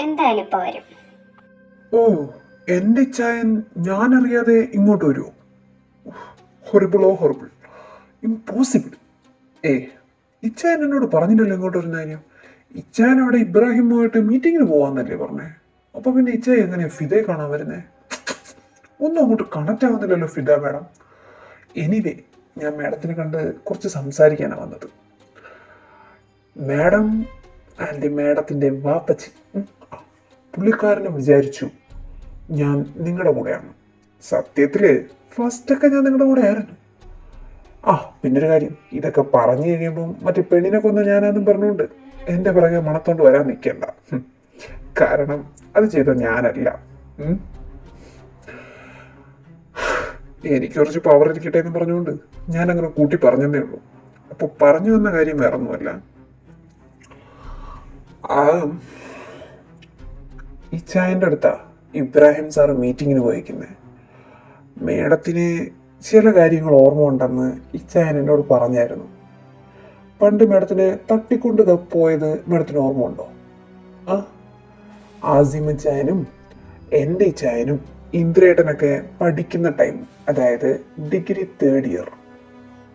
എന്തായാലും ഇപ്പൊ വരും. ഓ, എന്റെ ഇച്ചായൻ ഞാനറിയാതെ ഇങ്ങോട്ട് വരുമോ? Horrible, impossible. ഇച്ചായൻ എന്നോട് പറഞ്ഞില്ലല്ലോ ഇങ്ങോട്ട് വരുന്ന കാര്യം. ഇച്ചാൻ അവിടെ ഇബ്രാഹിമുമായിട്ട് മീറ്റിങ്ങിന് പോവാന്നല്ലേ പറഞ്ഞേ? അപ്പൊ പിന്നെ ഇച്ചാൻ എങ്ങനെയാ ഫിദയെ കാണാൻ വരുന്നേ? ഒന്നും അങ്ങോട്ട് കണക്റ്റ് ആവുന്നില്ലല്ലോ ഫിദ മാഡം. എനിവേ, ഞാൻ മാഡത്തിനെ കണ്ട് കുറച്ച് സംസാരിക്കാനാണ് വന്നത്. മാഡം ആൻഡ് മാഡത്തിൻ്റെ വാപ്പച്ചി പുള്ളിക്കാരനെ വിചാരിച്ചു ഞാൻ നിങ്ങളുടെ കൂടെയാണ്. സത്യത്തില് ഫസ്റ്റൊക്കെ ഞാൻ നിങ്ങളുടെ കൂടെ ആയിരുന്നു. പിന്നൊരു കാര്യം, ഇതൊക്കെ പറഞ്ഞു കഴിയുമ്പം മറ്റേ പെണ്ണിനെ കൊന്ന ഞാനാന്നും പറഞ്ഞുകൊണ്ട് എൻ്റെ പിറകെ മണത്തോണ്ട് വരാൻ നിൽക്കണ്ട. കാരണം അത് ചെയ്ത ഞാനല്ല. എനിക്ക് കുറച്ച് പവർ ഇരിക്കട്ടെ എന്ന് പറഞ്ഞുകൊണ്ട് ഞാൻ അങ്ങനെ കൂട്ടി പറഞ്ഞതേ ഉള്ളൂ. അപ്പൊ പറഞ്ഞു വന്ന കാര്യം വേറൊന്നുമല്ല. ഈ ചായൻ്റെ അടുത്താ ഇബ്രാഹിം സാറ് മീറ്റിങ്ങിന് പോയിരിക്കുന്നത്. മേഡത്തിന് ചില കാര്യങ്ങൾ ഓർമ്മ ഉണ്ടെന്ന് ഇച്ചായൻ എന്നോട് പറഞ്ഞായിരുന്നു. പണ്ട് മേഡത്തിന് തട്ടിക്കൊണ്ട് പോയത് മേഡത്തിന് ഓർമ്മ ഉണ്ടോ? ആസിം ഇച്ചായനും എൻ്റെ ഇച്ചായനും ഇന്ദ്രേട്ടനൊക്കെ പഠിക്കുന്ന ടൈം, അതായത് ഡിഗ്രി 3rd ഇയർ,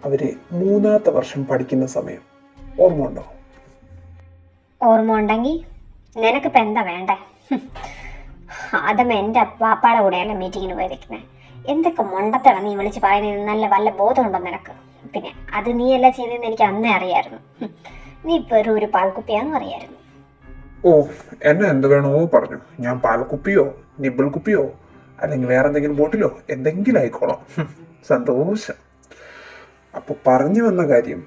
അവര് 3ാമത്തെ വർഷം പഠിക്കുന്ന സമയം ഓർമ്മ ഉണ്ടോ? ഓർമ്മ ഉണ്ടെങ്കിൽ നിനക്കിപ്പോൾ എന്താ വേണ്ടേ? ആദ്യം എൻ്റെ പാപ്പാടെ കൂടെയല്ല മീറ്റിങ്ങിന് പോയിരിക്കുന്നത്. എന്തൊക്കെ മൊണ്ടത്താണ് നീ വിളിച്ച് പറയുന്നത്? നല്ല വല്ല ബോധമുണ്ടോ നിനക്ക്? പിന്നെ അത് നീയല്ല ചെയ്തതെന്ന് എനിക്ക് അന്നേ അറിയായിരുന്നു. നീ വെറും ഒരു പാൽക്കുപ്പിയാന്ന് അറിയായിരുന്നു. എന്നെ എന്ത് വേണോ പറഞ്ഞു. ഞാൻ പാൽക്കുപ്പിയോ നിബിൾ കുപ്പിയോ അല്ലെങ്കിൽ വേറെ എന്തെങ്കിലും ബോട്ടിലോ എന്തെങ്കിലും ആയിക്കോളാം. സന്തോഷം. അപ്പൊ പറഞ്ഞു വന്ന കാര്യം,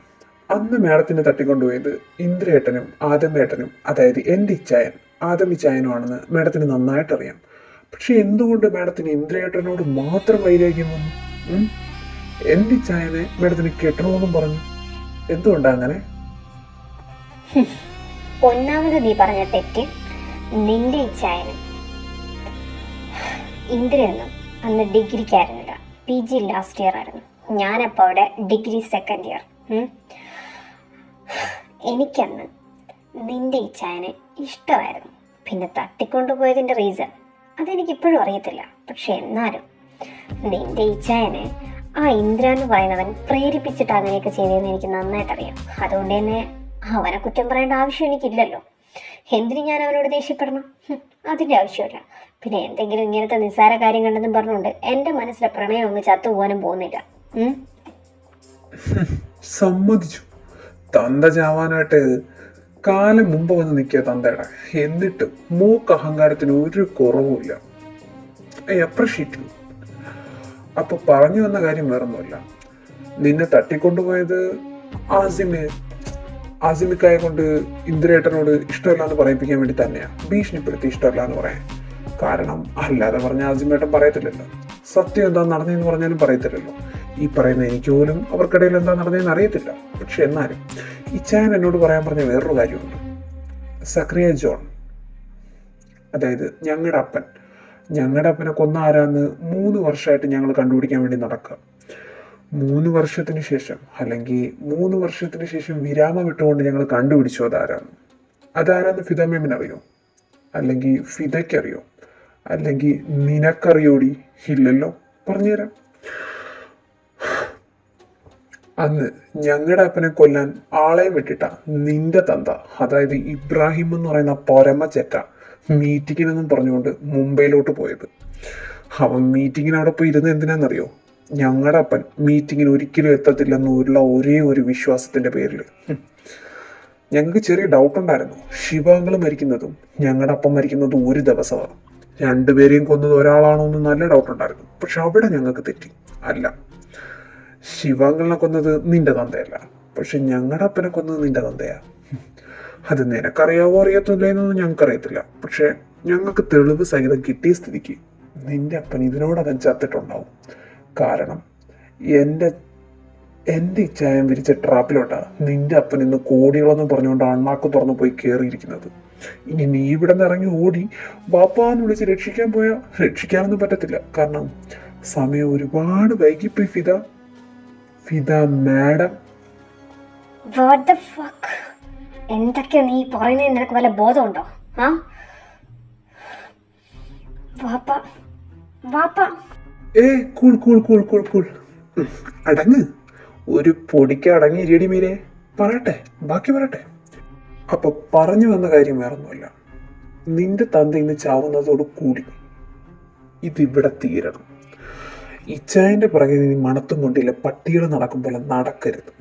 അന്ന് മേഡത്തിനെ തട്ടിക്കൊണ്ടുപോയത് ഇന്ദ്രേട്ടനും ആദമേട്ടനും, അതായത് എൻ്റെ ഇച്ചായൻ ആദം ഇച്ചായനുമാണെന്ന് മേഡത്തിന് നന്നായിട്ട് അറിയാം. പക്ഷെ എന്തുകൊണ്ട് മേഡത്തിന് ഇന്ദ്രേട്ടനോട് മാത്രം വൈരാഗ്യം വന്നു? എൻ്റെ ഇച്ചായനെ മേഡത്തിന് കെട്ടണമെന്നും പറഞ്ഞു. എന്തുകൊണ്ടാ അങ്ങനെ? ഒന്നാമത് നീ പറഞ്ഞ തെറ്റ്. നിന്റെ ഇച്ചായനും ഇന്ദ്രയൊന്നും അന്ന് ഡിഗ്രിക്കായിരുന്നില്ല, PG ലാസ്റ്റ് ഇയർ ആയിരുന്നു. ഞാനപ്പോൾ അവിടെ ഡിഗ്രി 2nd ഇയർ. എനിക്കന്ന് നിന്റെ ഇച്ചായനെ ഇഷ്ടമായിരുന്നു. പിന്നെ തട്ടിക്കൊണ്ടുപോയതിൻ്റെ റീസൺ അതെനിക്കിപ്പോഴും അറിയത്തില്ല. പക്ഷെ എന്നാലും നിന്റെ ഇച്ചായനെ ആ ഇന്ദ്ര എന്ന് പറയുന്നവൻ പ്രേരിപ്പിച്ചിട്ട് അങ്ങനെയൊക്കെ ചെയ്തതെന്ന് എനിക്ക് നന്നായിട്ട് അറിയാം. അതുകൊണ്ട് തന്നെ അവനെ കുറ്റം പറയേണ്ട ആവശ്യം എനിക്കില്ലല്ലോ. എന്തിന് ഞാൻ അവനോട് ദേഷ്യപ്പെടണം? അതിൻ്റെ ആവശ്യമില്ല. പിന്നെ എന്തെങ്കിലും ഇങ്ങനത്തെ നിസ്സാര കാര്യം കണ്ടെന്നും പറഞ്ഞുകൊണ്ട് എൻ്റെ മനസ്സിലെ പ്രണയം അങ്ങ് ചത്തുപോകാനും പോകുന്നില്ല. സമ്മതിച്ചു. തന്ത ചാവാനായിട്ട് കാലം മുമ്പ് വന്ന് നിൽക്കുക തന്തയുടെ. എന്നിട്ട് മൂക്ക് അഹങ്കാരത്തിന് ഒരു കുറവുമില്ല. അപ്രീഷിയേറ്റ്. അപ്പൊ പറഞ്ഞു വന്ന കാര്യം വേറൊന്നുമില്ല. നിന്നെ തട്ടിക്കൊണ്ടുപോയത് ആസിമിക്കായെ കൊണ്ട് ഇന്ദ്രേട്ടനോട് ഇഷ്ടമല്ല എന്ന് പറയിപ്പിക്കാൻ വേണ്ടി തന്നെയാണ്. ഭീഷണിപ്പെടുത്തി ഇഷ്ടമല്ല എന്ന് പറയാൻ. കാരണം അല്ലാതെ പറഞ്ഞ ആസിമേട്ടൻ പറയത്തില്ലല്ലോ. സത്യം എന്താ നടന്നതെന്ന് പറഞ്ഞാലും പറയത്തില്ലല്ലോ. ഈ പറയുന്ന എനിക്ക് പോലും അവർക്കിടയിൽ എന്താ നടന്നതെന്ന് അറിയത്തില്ല. പക്ഷെ എന്നാലും ഇച്ചായൻ എന്നോട് പറയാൻ പറഞ്ഞ വേറൊരു കാര്യമുണ്ട്. സക്രിയ ജോൺ, അതായത് ഞങ്ങളുടെ അപ്പനെ കൊന്ന ആരാന്ന് 3 വർഷമായിട്ട് ഞങ്ങൾ കണ്ടുപിടിക്കാൻ വേണ്ടി നടക്കുക. 3 വർഷത്തിന് ശേഷം, അല്ലെങ്കിൽ 3 വർഷത്തിന് ശേഷം വിരാമം വിട്ടുകൊണ്ട് ഞങ്ങൾ കണ്ടുപിടിച്ചു അതാരാന്ന് ഫിദ മേമിനറിയോ? അല്ലെങ്കിൽ ഫിദയ്ക്കറിയോ? അല്ലെങ്കിൽ നിനക്കറിയോടി? ഇല്ലല്ലോ. പറഞ്ഞുതരാം. അന്ന് ഞങ്ങളുടെ അപ്പനെ കൊല്ലാൻ ആളെ വിട്ടിട്ട നിന്റെ തന്ത, അതായത് ഇബ്രാഹിം എന്ന് പറയുന്ന പരമചെറ്റ, മീറ്റിങ്ങിനെന്നും പറഞ്ഞുകൊണ്ട് മുംബൈയിലോട്ട് പോയത്. അവൻ മീറ്റിങ്ങിന് അവിടെ പോയി ഇരുന്ന് എന്തിനാണെന്നറിയോ? ഞങ്ങളുടെ അപ്പൻ മീറ്റിങ്ങിന് ഒരിക്കലും എത്തത്തില്ലെന്നുള്ള ഒരേ ഒരു വിശ്വാസത്തിന്റെ പേരിൽ. ഞങ്ങൾക്ക് ചെറിയ ഡൗട്ട് ഉണ്ടായിരുന്നു. ശിവാങ്കൾ മരിക്കുന്നതും ഞങ്ങളുടെ അപ്പം മരിക്കുന്നതും ഒരു ദിവസമാണ്. 2 പേരെയും കൊന്നത് ഒരാളാണോ എന്ന് നല്ല ഡൗട്ട് ഉണ്ടായിരുന്നു. പക്ഷെ അവിടെ ഞങ്ങൾക്ക് തെറ്റി. അല്ല, ശിവാങ്കളിനെ കൊന്നത് നിന്റെ തന്തയല്ല, പക്ഷെ ഞങ്ങളുടെ അപ്പനെ കൊന്നത് നിന്റെ തന്തയാ. അത് നിനക്കറിയാവോ അറിയത്തില്ല എന്നൊന്നും ഞങ്ങൾക്കറിയത്തില്ല. പക്ഷെ ഞങ്ങൾക്ക് തെളിവ് സഹിതം കിട്ടിയ സ്ഥിതിക്ക് നിന്റെ അപ്പൻ ഇതിനോടകം ചത്തിട്ടുണ്ടാവും. കാരണം എൻ്റെ ഇച്ചായം വിരിച്ച ട്രാപ്പിലോട്ടാ നിന്റെ അപ്പൻ ഇന്ന് കോടികളെന്ന് പറഞ്ഞുകൊണ്ട് അണ്ണാക്ക് തുറന്നു പോയി കയറിയിരിക്കുന്നത്. ഇനി നീ ഇവിടെ നിന്ന് ഇറങ്ങി ഓടി ബാപ്പാന്ന് വിളിച്ച് രക്ഷിക്കാനൊന്നും പറ്റത്തില്ല. കാരണം സമയം ഒരുപാട് വൈകിപ്പോയി ഫിദ മാഡം. എന്തൊക്കെയാ നീ പറയുന്നത്? നിനക്ക് വല്ല ബോധമുണ്ടോ? കൂൾ. അടങ്ങ്. ഒരു പൊടിക്ക് അടങ്ങി ഇരിയടി മീരെ. ബാക്കി പറയട്ടെ. അപ്പൊ പറഞ്ഞു വന്ന കാര്യം വേറൊന്നുമല്ല, നിന്റെ തന്ത ഇന്ന് ചാവുന്നതോട് കൂടി ഇതിവിടെ തീരണം. ഇച്ചായന്റെ പിറകെ നീ മണത്തും കൊണ്ടില്ല പട്ടികൾ നടക്കും പോലെ നടക്കരുത്.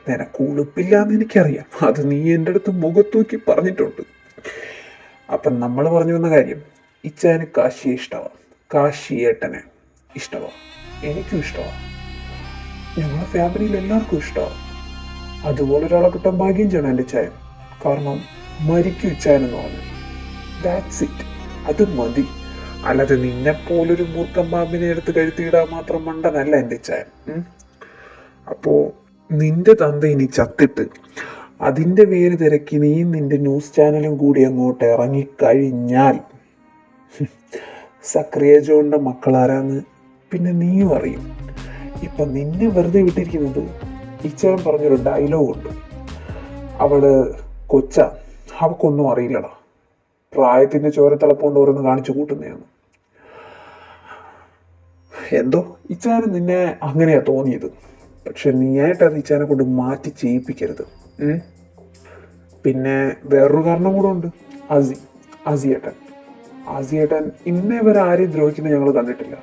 നിനക്ക് ഉളുപ്പില്ലാന്ന് എനിക്കറിയാം, അത് നീ എൻ്റെ അടുത്ത് മുഖത്തൂക്കി പറഞ്ഞിട്ടുണ്ട്. അപ്പം നമ്മൾ പറഞ്ഞു വന്ന കാര്യം, ഇച്ചായന് കാശിയെ ഇഷ്ടമാണ്, കാശിയേട്ടനെ ഇഷ്ടമാണ്, എനിക്കും ഇഷ്ടമാണ്, ഞങ്ങളുടെ ഫാമിലിയിൽ എല്ലാവർക്കും ഇഷ്ടമാണ്. അതുപോലെ ഒരാളെ കിട്ടാൻ ഭാഗ്യം ചെയ്യണം എൻ്റെ ചായൻ. കാരണം മരിക്കും ഇച്ചായനെന്ന് പറഞ്ഞു, ദാറ്റ്സ് ഇറ്റ്, അത് മതി. അല്ലാതെ നിന്നെ പോലൊരു മൂർഖം പാമ്പിനെ എടുത്ത് കഴുത്തിയിടാൻ മാത്രം മണ്ടനല്ല എൻ്റെ ചായൻ. അപ്പോ നിന്റെ തന്ത ഇനി ചത്തിട്ട് അതിൻ്റെ പേര് തിരക്കി നീയും നിന്റെ ന്യൂസ് ചാനലും കൂടി അങ്ങോട്ട് ഇറങ്ങിക്കഴിഞ്ഞാൽ സക്രിയ ജോണിന്റെ മക്കളാരാന്ന് പിന്നെ നീയും അറിയും. ഇപ്പൊ നിന്നെ വെറുതെ വിട്ടിരിക്കുന്നത് ഇച്ചാൻ പറഞ്ഞൊരു ഡയലോഗ് ഉണ്ട്, അവള് കൊച്ച, അവക്കൊന്നും അറിയില്ലടാ, പ്രായത്തിന്റെ ചോരത്തിളപ്പുകൊണ്ട് ഓരോന്ന് കാണിച്ചു കൂട്ടുന്നതാണ്. എന്തോ ഇച്ചാന് നിന്നെ അങ്ങനെയാ തോന്നിയത്, പക്ഷെ നീയായിട്ട് അത് ഇച്ചാനെ കൊണ്ട് മാറ്റി ചെയ്യിപ്പിക്കരുത്. പിന്നെ വേറൊരു കാരണം കൂടെ ഉണ്ട്, അസിയേട്ടൻ. അസിയേട്ടൻ ഇന്നേ വരെ ആരെയും ദ്രോഹിക്കുന്നത് ഞങ്ങൾ കണ്ടിട്ടില്ല.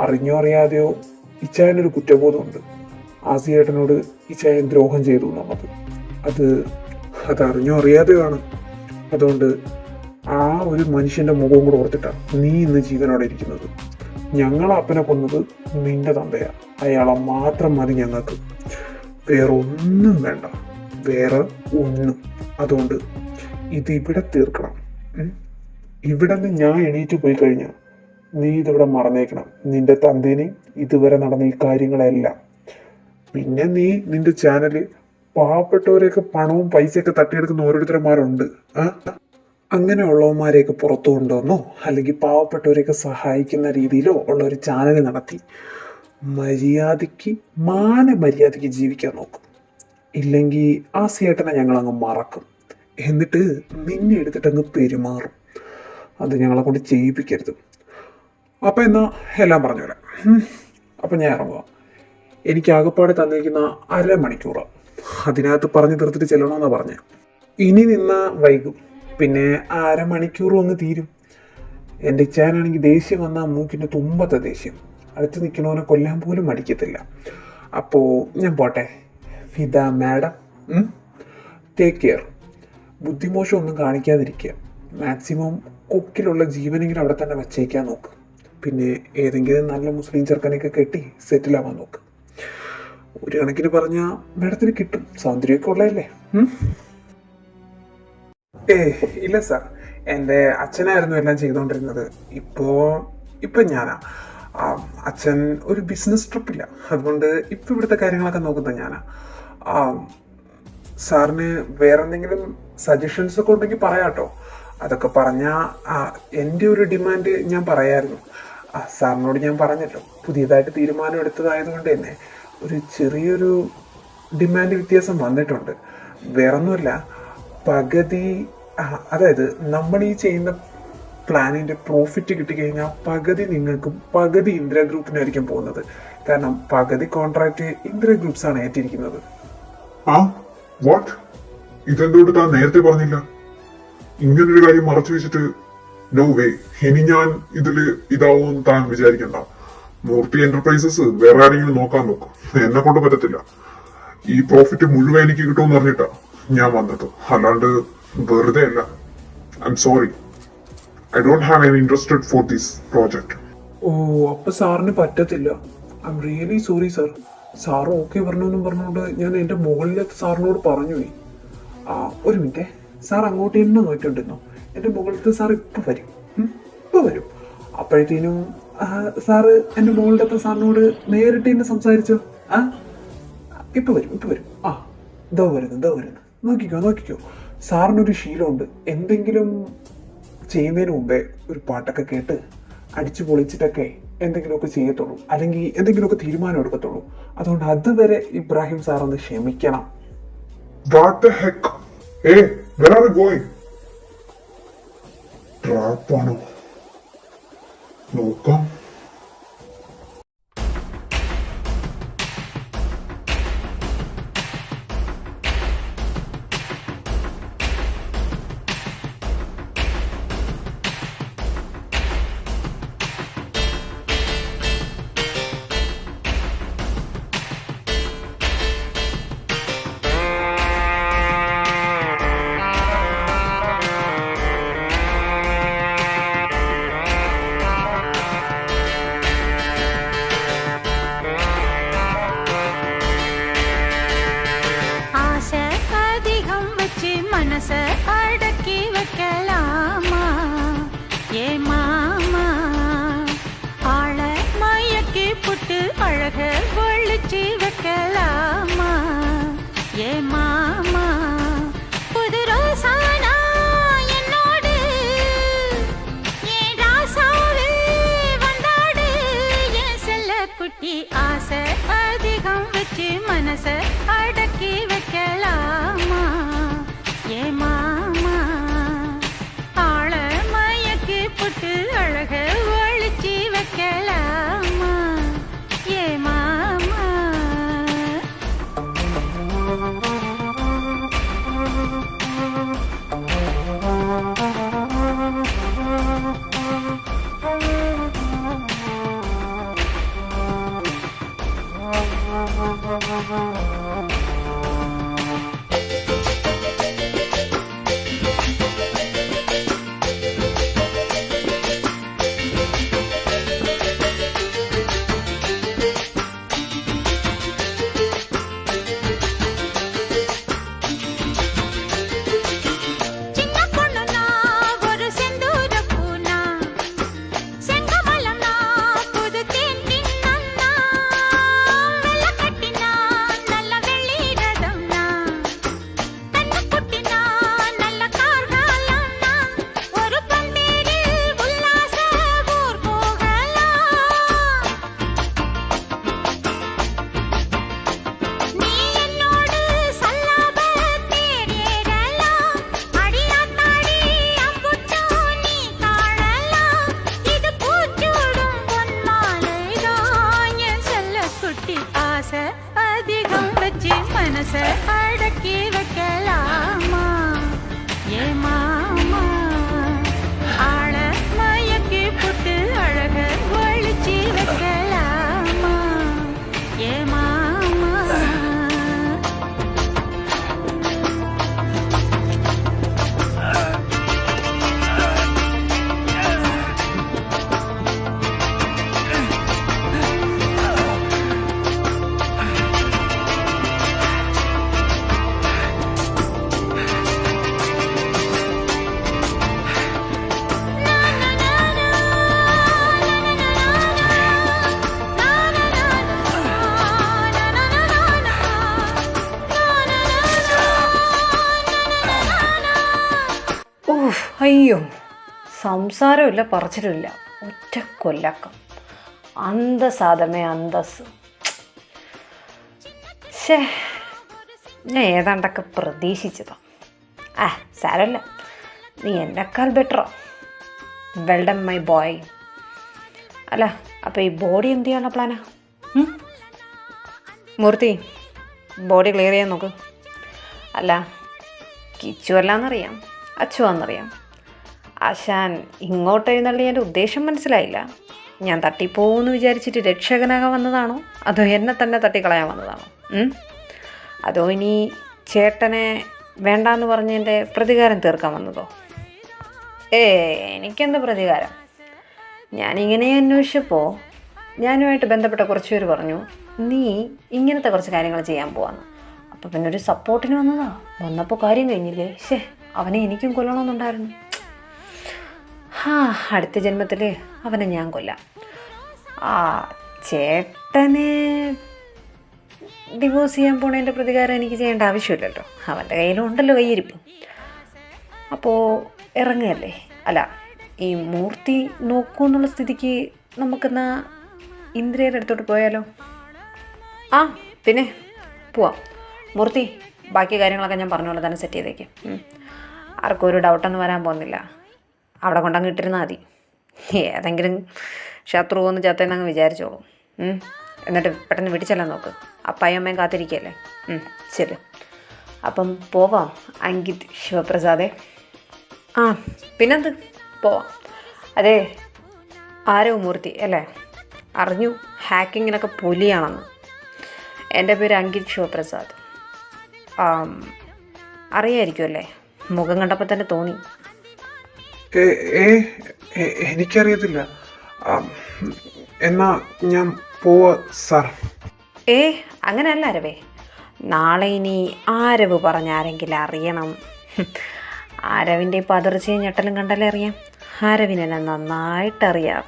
അറിഞ്ഞോ അറിയാതെയോ ഇച്ചായനൊരു കുറ്റബോധമുണ്ട്. അസിയേട്ടനോട് ഇച്ചായൻ ദ്രോഹം ചെയ്തു എന്നുള്ളത് അത് അറിഞ്ഞോ അറിയാതെയോ ആണ്. അതുകൊണ്ട് ആ ഒരു മനുഷ്യന്റെ മുഖവും കൂടെ ഓർത്തിട്ടാണ് നീ ഇന്ന് ജീവനോടെ ഇരിക്കുന്നത്. ഞങ്ങളെ അപ്പനെ കൊന്നത് നിന്റെ തന്തയാ, അയാളെ മാത്രം മതി ഞങ്ങൾക്ക്, വേറെ ഒന്നും വേണ്ട, വേറെ ഒന്നും. അതുകൊണ്ട് ഇതിവിടെ തീർക്കണം. ഇവിടെ നിന്ന് ഞാൻ എണീറ്റ് പോയി കഴിഞ്ഞാൽ നീ ഇതിവിടെ മറന്നേക്കണം, നിന്റെ തന്തേനെയും ഇതുവരെ നടന്ന ഈ കാര്യങ്ങളെല്ലാം. പിന്നെ നീ നിന്റെ ചാനല് പാവപ്പെട്ടവരെയൊക്കെ പണവും പൈസയൊക്കെ തട്ടിയെടുക്കുന്ന ഓരോരുത്തരന്മാരുണ്ട്. അങ്ങനെയുള്ളവന്മാരെയൊക്കെ പുറത്തു കൊണ്ടുവന്നോ അല്ലെങ്കിൽ പാവപ്പെട്ടവരെയൊക്കെ സഹായിക്കുന്ന രീതിയിലോ ഉള്ള ഒരു ചാനൽ നടത്തി മര്യാദയ്ക്ക് ജീവിക്കാൻ നോക്കും. ഇല്ലെങ്കിൽ ആ സേട്ടനെ ഞങ്ങളങ്ങ് മറക്കും, എന്നിട്ട് നിന്നെ എടുത്തിട്ട് അങ്ങ് പെരുമാറും. അത് ഞങ്ങളെ കൊണ്ട് ചെയ്യിപ്പിക്കരുത്. അപ്പം എന്നാ എല്ലാം പറഞ്ഞു തരാം. അപ്പം ഞാൻ ഇറങ്ങുക. എനിക്ക് ആകപ്പാടെ തന്നിരിക്കുന്ന 1/2 മണിക്കൂറാണ്, അതിനകത്ത് പറഞ്ഞു തീർത്തിട്ട് ചെല്ലണമെന്നാണ് പറഞ്ഞത്. ഇനി നിന്ന വൈകും, പിന്നെ 1/2 മണിക്കൂറും അങ്ങ് തീരും. എൻ്റെ ഇച്ചാനാണെങ്കിൽ ദേഷ്യം വന്നാൽ മൂക്കിൻ്റെ തുമ്പത്തെ ദേഷ്യം, അടുത്ത് നിൽക്കണവനെ കൊല്ലാൻ പോലും മടിക്കത്തില്ല. അപ്പോൾ ഞാൻ പോട്ടെ. Fida madam, take care. ബുദ്ധിമോശം ഒന്നും കാണിക്കാതിരിക്കുക. മാക്സിമം കൊക്കിലുള്ള ജീവനെങ്കിലും അവിടെ തന്നെ വച്ചേക്കാൻ നോക്ക്. പിന്നെ ഏതെങ്കിലും നല്ല മുസ്ലിം ചെറുക്കനെയൊക്കെ കെട്ടി സെറ്റിലാവാൻ നോക്ക്. ഒരു കണക്കിന് പറഞ്ഞാൽ മാഡത്തിന് കിട്ടും, സൗന്ദര്യമൊക്കെ ഉള്ളതല്ലേ. ഇല്ല സാർ, എൻ്റെ അച്ഛനായിരുന്നു എല്ലാം ചെയ്തുകൊണ്ടിരുന്നത്. ഇപ്പൊ ഞാനാ. അച്ഛൻ ഒരു ബിസിനസ് ട്രിപ്പില്ല, അതുകൊണ്ട് ഇപ്പൊ ഇവിടുത്തെ കാര്യങ്ങളൊക്കെ നോക്കുന്നത് ഞാനാ. സാറിന് വേറെ എന്തെങ്കിലും സജഷൻസ് ഒക്കെ ഉണ്ടെങ്കിൽ പറയാട്ടോ. അതൊക്കെ പറഞ്ഞാൽ എൻ്റെ ഒരു ഡിമാൻഡ് ഞാൻ പറയായിരുന്നു. സാറിനോട് ഞാൻ പറഞ്ഞല്ലോ, പുതിയതായിട്ട് തീരുമാനം എടുത്തതായതുകൊണ്ട് തന്നെ ഒരു ചെറിയൊരു ഡിമാൻഡ് വ്യത്യാസം വന്നിട്ടുണ്ട്. വേറൊന്നുമല്ല, പകുതി, അതായത് നമ്മൾ ഈ ചെയ്യുന്ന പ്ലാനിന്റെ പ്രോഫിറ്റ് കിട്ടിക്കഴിഞ്ഞാൽ പകുതി നിങ്ങൾക്കും പകുതി ഇന്ദ്ര ഗ്രൂപ്പിനായിരിക്കും പോകുന്നത്. കാരണം പകുതി കോൺട്രാക്ട് ഇന്ദ്ര ഗ്രൂപ്പ്സ് ആണ് ഏറ്റിരിക്കുന്നത്. വാട്ട്? ഇതെന്തുകൊണ്ട് താൻ നേരത്തെ പറഞ്ഞില്ല? ഇങ്ങനൊരു കാര്യം മറച്ചു വെച്ചിട്ട് നോ വേ. ഇനി ഞാൻ ഇതില് ഇതാവുമെന്ന് താൻ വിചാരിക്കണ്ട. മൂർത്തി എന്റർപ്രൈസസ് വേറെ ആരെങ്കിലും നോക്കാൻ നോക്കും, എന്നെ കൊണ്ട് പറ്റത്തില്ല. ഈ പ്രോഫിറ്റ് മുഴുവൻ എനിക്ക് കിട്ടുമെന്ന് പറഞ്ഞിട്ടാ ഞാൻ വന്നത്, അല്ലാണ്ട് വെറുതെ അല്ല. I'm sorry, I don't have any interested for this project. Oh, അപ്പൊ സാറിന് പറ്റത്തില്ല. I'm really sorry sir. Sir okay പറഞ്ഞെന്നും പറഞ്ഞുകൊണ്ട് ഞാൻ എൻ്റെ മുകളിലത്തെ സാറിനോട് പറഞ്ഞു പോയി. ഒരു മിനിറ്റ്, സാർ അങ്ങോട്ട് തന്നെ നോക്കിക്കൊണ്ടിരുന്നോ? എൻ്റെ മുകളിലത്തെ സാർ ഇപ്പൊ വരും. അപ്പോഴത്തേനും സാറ് എൻ്റെ മുകളിലത്തെ സാറിനോട് നേരിട്ട് തന്നെ സംസാരിച്ചോ. ഇപ്പൊ വരും. ഇതോ വരുന്നു. നോക്കിക്കോ. സാറിനൊരു ശീലമുണ്ട്, എന്തെങ്കിലും ചെയ്യുന്നതിന് മുമ്പേ ഒരു പാട്ടൊക്കെ കേട്ട് അടിച്ചു പൊളിച്ചിട്ടൊക്കെ എന്തെങ്കിലുമൊക്കെ ചെയ്യത്തുള്ളൂ, അല്ലെങ്കിൽ എന്തെങ്കിലുമൊക്കെ തീരുമാനം എടുക്കത്തുള്ളൂ. അതുകൊണ്ട് അതുവരെ ഇബ്രാഹിം സാർ ഒന്ന് ക്ഷമിക്കണം. What the heck? Hey, where are you going? Trap ആണോ? നോക്കാം. வச்சு மனச அடக்கி வைக்கலாமா ஏ மாமா ஆள மயக்கி புட்டு அழக ஒழிச்சு வைக்கலாமா ஏ மாமா புது ரோசானா என்னோடு ஏன் ராசாவே வந்தாடு என் செல்ல குட்டி ஆசை அதிகம் வச்சு மனச அடக்கி வைக்கலாமா ஏ மாமா ஆள மயக்கி புட்டு அழக ஒழிச்சு வைக்கலாமா ஏ மாமா அதிகம் வச்சு மனச அடக்கி வைக்கலாமா ஏ மாமா ஆள மயக்கி புட்டு அழக ஒழிச்சு வைக்கலாமா ஏ மாமா അയ്യോ സംസാരമില്ല പറച്ചിലുമില്ല ഒറ്റ കൊല്ലക്കം അന്തസാദമേ അന്തസ് ശേ ഞാൻ ഏതാണ്ടൊക്കെ പ്രതീക്ഷിച്ചതാ സാരമില്ല നീ എന്നെക്കാൾ ബെറ്ററോ വെൽഡൺ മൈ ബോയ് അല്ല അപ്പോൾ ഈ ബോഡി എന്ത് ചെയ്യാനുള്ള പ്ലാനാ മൂർത്തി ബോഡി ക്ലിയർ ചെയ്യാൻ നോക്ക് അല്ല കിച്ചു അല്ലാന്നറിയാം അച്ചുവാന്നറിയാം ആശാൻ ഇങ്ങോട്ട് എഴുന്നള്ളിയതിൻ്റെ ഉദ്ദേശം മനസ്സിലായില്ല ഞാൻ തട്ടിപ്പോകുമെന്ന് വിചാരിച്ചിട്ട് രക്ഷകനാകാൻ വന്നതാണോ അതോ എന്നെ തന്നെ തട്ടിക്കളയാൻ വന്നതാണോ അതോ ഇനി ചേട്ടനെ വേണ്ടാന്ന് പറഞ്ഞതിൻ്റെ പ്രതികാരം തീർക്കാൻ വന്നതോ എനിക്കെന്ത് പ്രതികാരം ഞാനിങ്ങനെ അന്വേഷിച്ചപ്പോൾ ഞാനുമായിട്ട് ബന്ധപ്പെട്ട കുറച്ച് പേര് പറഞ്ഞു നീ ഇങ്ങനത്തെ കുറച്ച് കാര്യങ്ങൾ ചെയ്യാൻ പോവാന്ന് അപ്പോൾ പിന്നെ ഒരു സപ്പോർട്ടിന് വന്നതാ വന്നപ്പോൾ കാര്യം കഴിഞ്ഞില്ലേ അവനെ എനിക്കും കൊല്ലണമെന്നുണ്ടായിരുന്നു അടുത്ത ജന്മത്തിൽ അവനെ ഞാൻ കൊല്ലാം ചേട്ടനെ ഡിവോഴ്സ് ചെയ്യാൻ പോണതിൻ്റെ പ്രതികാരം എനിക്ക് ചെയ്യേണ്ട ആവശ്യമില്ലല്ലോ അവൻ്റെ കയ്യിലുണ്ടല്ലോ കയ്യിരിപ്പ് അപ്പോൾ ഇറങ്ങുകയല്ലേ അല്ല ഈ മൂർത്തി നോക്കൂ എന്നുള്ള സ്ഥിതിക്ക് നമുക്കെന്നാ ഇന്ദ്രിയയുടെ അടുത്തോട്ട് പോയാലോ പിന്നെ പോവാം മൂർത്തി ബാക്കി കാര്യങ്ങളൊക്കെ ഞാൻ പറഞ്ഞ പോലെ തന്നെ സെറ്റ് ചെയ്തേക്കും ആർക്കും ഒരു ഡൗട്ടൊന്നും വരാൻ പോകുന്നില്ല അവിടെ കൊണ്ടങ്ങ് ഇട്ടിരുന്നാൽ മതി ഏതെങ്കിലും ശത്രു ഒന്ന് ചത്തേന്നങ്ങ് വിചാരിച്ചോളൂ എന്നിട്ട് പെട്ടെന്ന് വീട്ടിൽ നോക്ക് അപ്പായും അമ്മയും കാത്തിരിക്കുകയല്ലേ ശരി അപ്പം പോവാം അങ്കിത് ശിവപ്രസാദേ പിന്നെന്ത് പോവാം അതെ ആരോ മൂർത്തി അല്ലേ അറിഞ്ഞു ഹാക്കിങ്ങിനൊക്കെ പുലിയാണെന്ന് എൻ്റെ പേര് അങ്കിത് ശിവപ്രസാദ് അറിയായിരിക്കുമല്ലേ മുഖം കണ്ടപ്പോൾ തന്നെ തോന്നി എനിക്കറിയത്തില്ല എന്നാ ഞാൻ പോവാ സാർ അങ്ങനെയല്ല അരവേ നാളെ ഇനി ആരവ് പറഞ്ഞ ആരെങ്കിലും അറിയണം. ആരവിൻ്റെ ഈ പതർച്ചയും ഞെട്ടലും കണ്ടാലേ അറിയാം ആരവിനെ നന്നായിട്ടറിയാം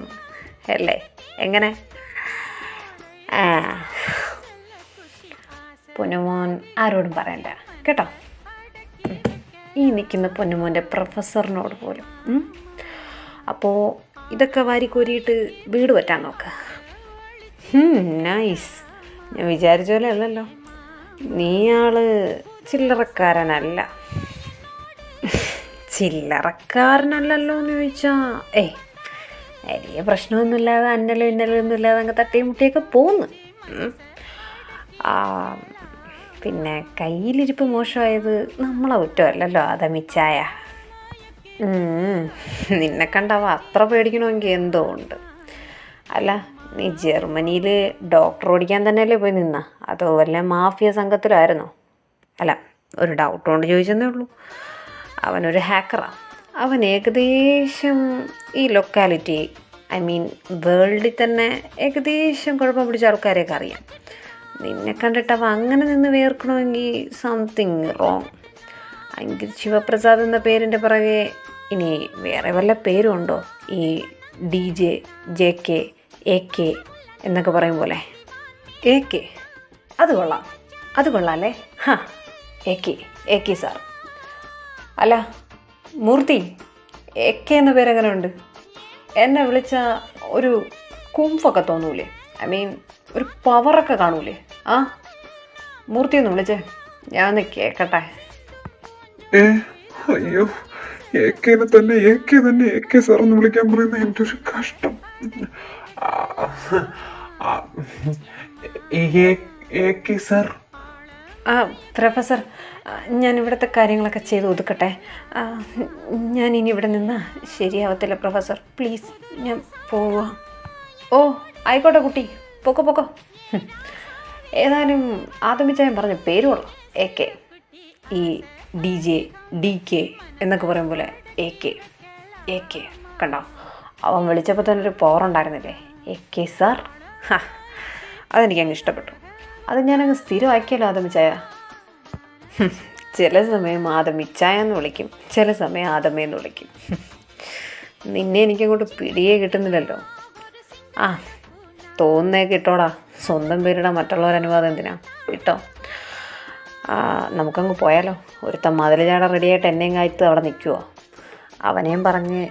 അല്ലേ? എങ്ങനെ? പൊന്നുമോൻ ആരോടും പറയണ്ട കേട്ടോ. ഈ നിൽക്കുന്ന പൊന്നുമോൻ്റെ പ്രൊഫസറിനോട് പോലും. അപ്പോൾ ഇതൊക്കെ വാരിക്കോരിയിട്ട് വീട് പറ്റാൻ നോക്ക. നൈസ്. ഞാൻ വിചാരിച്ച പോലെ അല്ലല്ലോ. നീ ആള് ചില്ലറക്കാരനല്ല. ചില്ലറക്കാരനല്ലല്ലോ എന്ന് ചോദിച്ചാൽ വലിയ പ്രശ്നമൊന്നുമില്ലാതെ അന്നലും ഇന്നലും ഒന്നും ഇല്ലാതെ അങ്ങ് തട്ടിയും മുട്ടിയൊക്കെ പോന്ന്. പിന്നെ കയ്യിലിരിപ്പ് മോശമായത് നമ്മളെ കുറ്റമല്ലല്ലോ അതമിച്ചായ. നിന്നെ കണ്ടാവ അത്ര പേടിക്കണമെങ്കിൽ എന്തോ ഉണ്ട്. അല്ല, നീ ജർമ്മനിയിൽ ഡോക്ടർ ഓടിക്കാൻ തന്നെയല്ലേ പോയി നിന്ന? അതോ വല്ല മാഫിയ സംഘത്തിലായിരുന്നോ? അല്ല, ഒരു ഡൗട്ട് കൊണ്ട് ചോദിച്ചെന്നേ ഉള്ളൂ. അവനൊരു ഹാക്കറാണ്. അവൻ ഏകദേശം ഈ ലൊക്കാലിറ്റി, ഐ മീൻ വേൾഡിൽ തന്നെ ഏകദേശം കുഴപ്പം പിടിച്ച ആൾക്കാരെയൊക്കെ അറിയാം. നിന്നെ കണ്ടിട്ട് അവൻ അങ്ങനെ നിന്ന് വേർക്കണമെങ്കിൽ സംതിങ് റോങ്. എങ്കിൽ ശിവപ്രസാദ് എന്ന പേരിൻ്റെ പിറകെ ഇനി വേറെ വല്ല പേരും ഉണ്ടോ? ഈ DJ, JK, AK എന്നൊക്കെ പറയും പോലെ. AK അത് കൊള്ളാം, അത് കൊള്ളാം അല്ലേ? AK sir. അല്ല മൂർത്തി, AK എന്ന പേരെങ്ങനെ ഉണ്ട്? എന്നെ വിളിച്ച ഒരു കുംഫൊക്കെ തോന്നൂലേ? ഐ മീൻ ഒരു പവറൊക്കെ കാണൂലേ? മൂർത്തി ഒന്ന് വിളിച്ചേ, ഞാൻ ഒന്ന് കേൾക്കട്ടെ. അയ്യോ, ഏക്കേനെ തന്നെ AK സാർ എന്ന് വിളിക്കാൻ പറയുന്ന എൻ്റെ ഒരു കഷ്ടം. AK sir. പ്രൊഫസർ, ഞാൻ ഇവിടുത്തെ കാര്യങ്ങളൊക്കെ ചെയ്ത് ഒതുക്കട്ടെ. ഞാൻ ഇനി ഇവിടെ നിന്നാ ശരിയാവത്തില്ല പ്രൊഫസർ, പ്ലീസ് ഞാൻ പോവാ. ഓ ആയിക്കോട്ടെ കുട്ടി, പൊക്കോ. ഏതായാലും ആദമിച്ചായൻ പറഞ്ഞ പേരുള്ളൂ AK. ഈ DJ, DK എന്നൊക്കെ പറയും പോലെ AK കണ്ടോ? അവൻ വിളിച്ചപ്പോൾ തന്നെ ഒരു പവർ ഉണ്ടായിരുന്നില്ലേ? AK sir. അതെനിക്കങ്ങ് ഇഷ്ടപ്പെട്ടു. അത് ഞാനങ്ങ് സ്ഥിരമാക്കിയല്ലോ ആദമിച്ചായ. ചില സമയം ആദമിച്ചായ എന്ന് വിളിക്കും, ചില സമയം ആദമേന്ന് വിളിക്കും. നിന്നെ എനിക്കങ്ങോട്ട് പിടിയേ കിട്ടുന്നില്ലല്ലോ. തോന്നുന്നേ കിട്ടോടാ. സ്വന്തം പേരിടാൻ മറ്റുള്ളവരനുവാദം എന്തിനാ? കിട്ടോ. നമുക്കങ്ങ് പോയാലോ? ഒരുത്തൻ മതിൽ ചാട റെഡിയായിട്ട് എന്നെയും കായ്ത്ത് അവിടെ നിൽക്കുമോ? അവനെയും പറഞ്ഞ്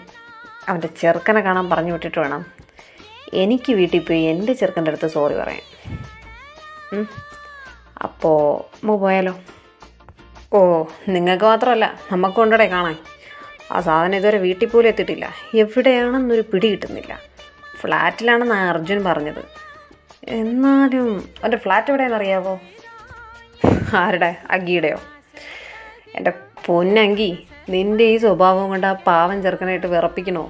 അവൻ്റെ ചെറുക്കനെ കാണാൻ പറഞ്ഞു വിട്ടിട്ട് വേണം എനിക്ക് വീട്ടിൽ പോയി എൻ്റെ ചെറുക്കൻ്റെ അടുത്ത് സോറി പറയാൻ. അപ്പോൾ നമുക്ക് പോയാലോ? ഓ, നിങ്ങൾക്ക് മാത്രമല്ല നമുക്കും ഉണ്ടടെ കാണാൻ. ആ സാധനം ഇതുവരെ വീട്ടിൽ പോലും എത്തിയിട്ടില്ല. എവിടെയാണെന്നൊരു പിടി കിട്ടുന്നില്ല. ഫ്ലാറ്റിലാണെന്നാണ് അർജുൻ പറഞ്ഞത്. എന്നാലും അവൻ്റെ ഫ്ലാറ്റ് എവിടെയാണെന്നറിയാവോ? ആരുടെ? അഗിയുടെയോ? എൻ്റെ പൊന്നങ്കി, നിൻ്റെ ഈ സ്വഭാവം കൊണ്ട് ആ പാവം ചെറുക്കനായിട്ട് വിറപ്പിക്കണോ?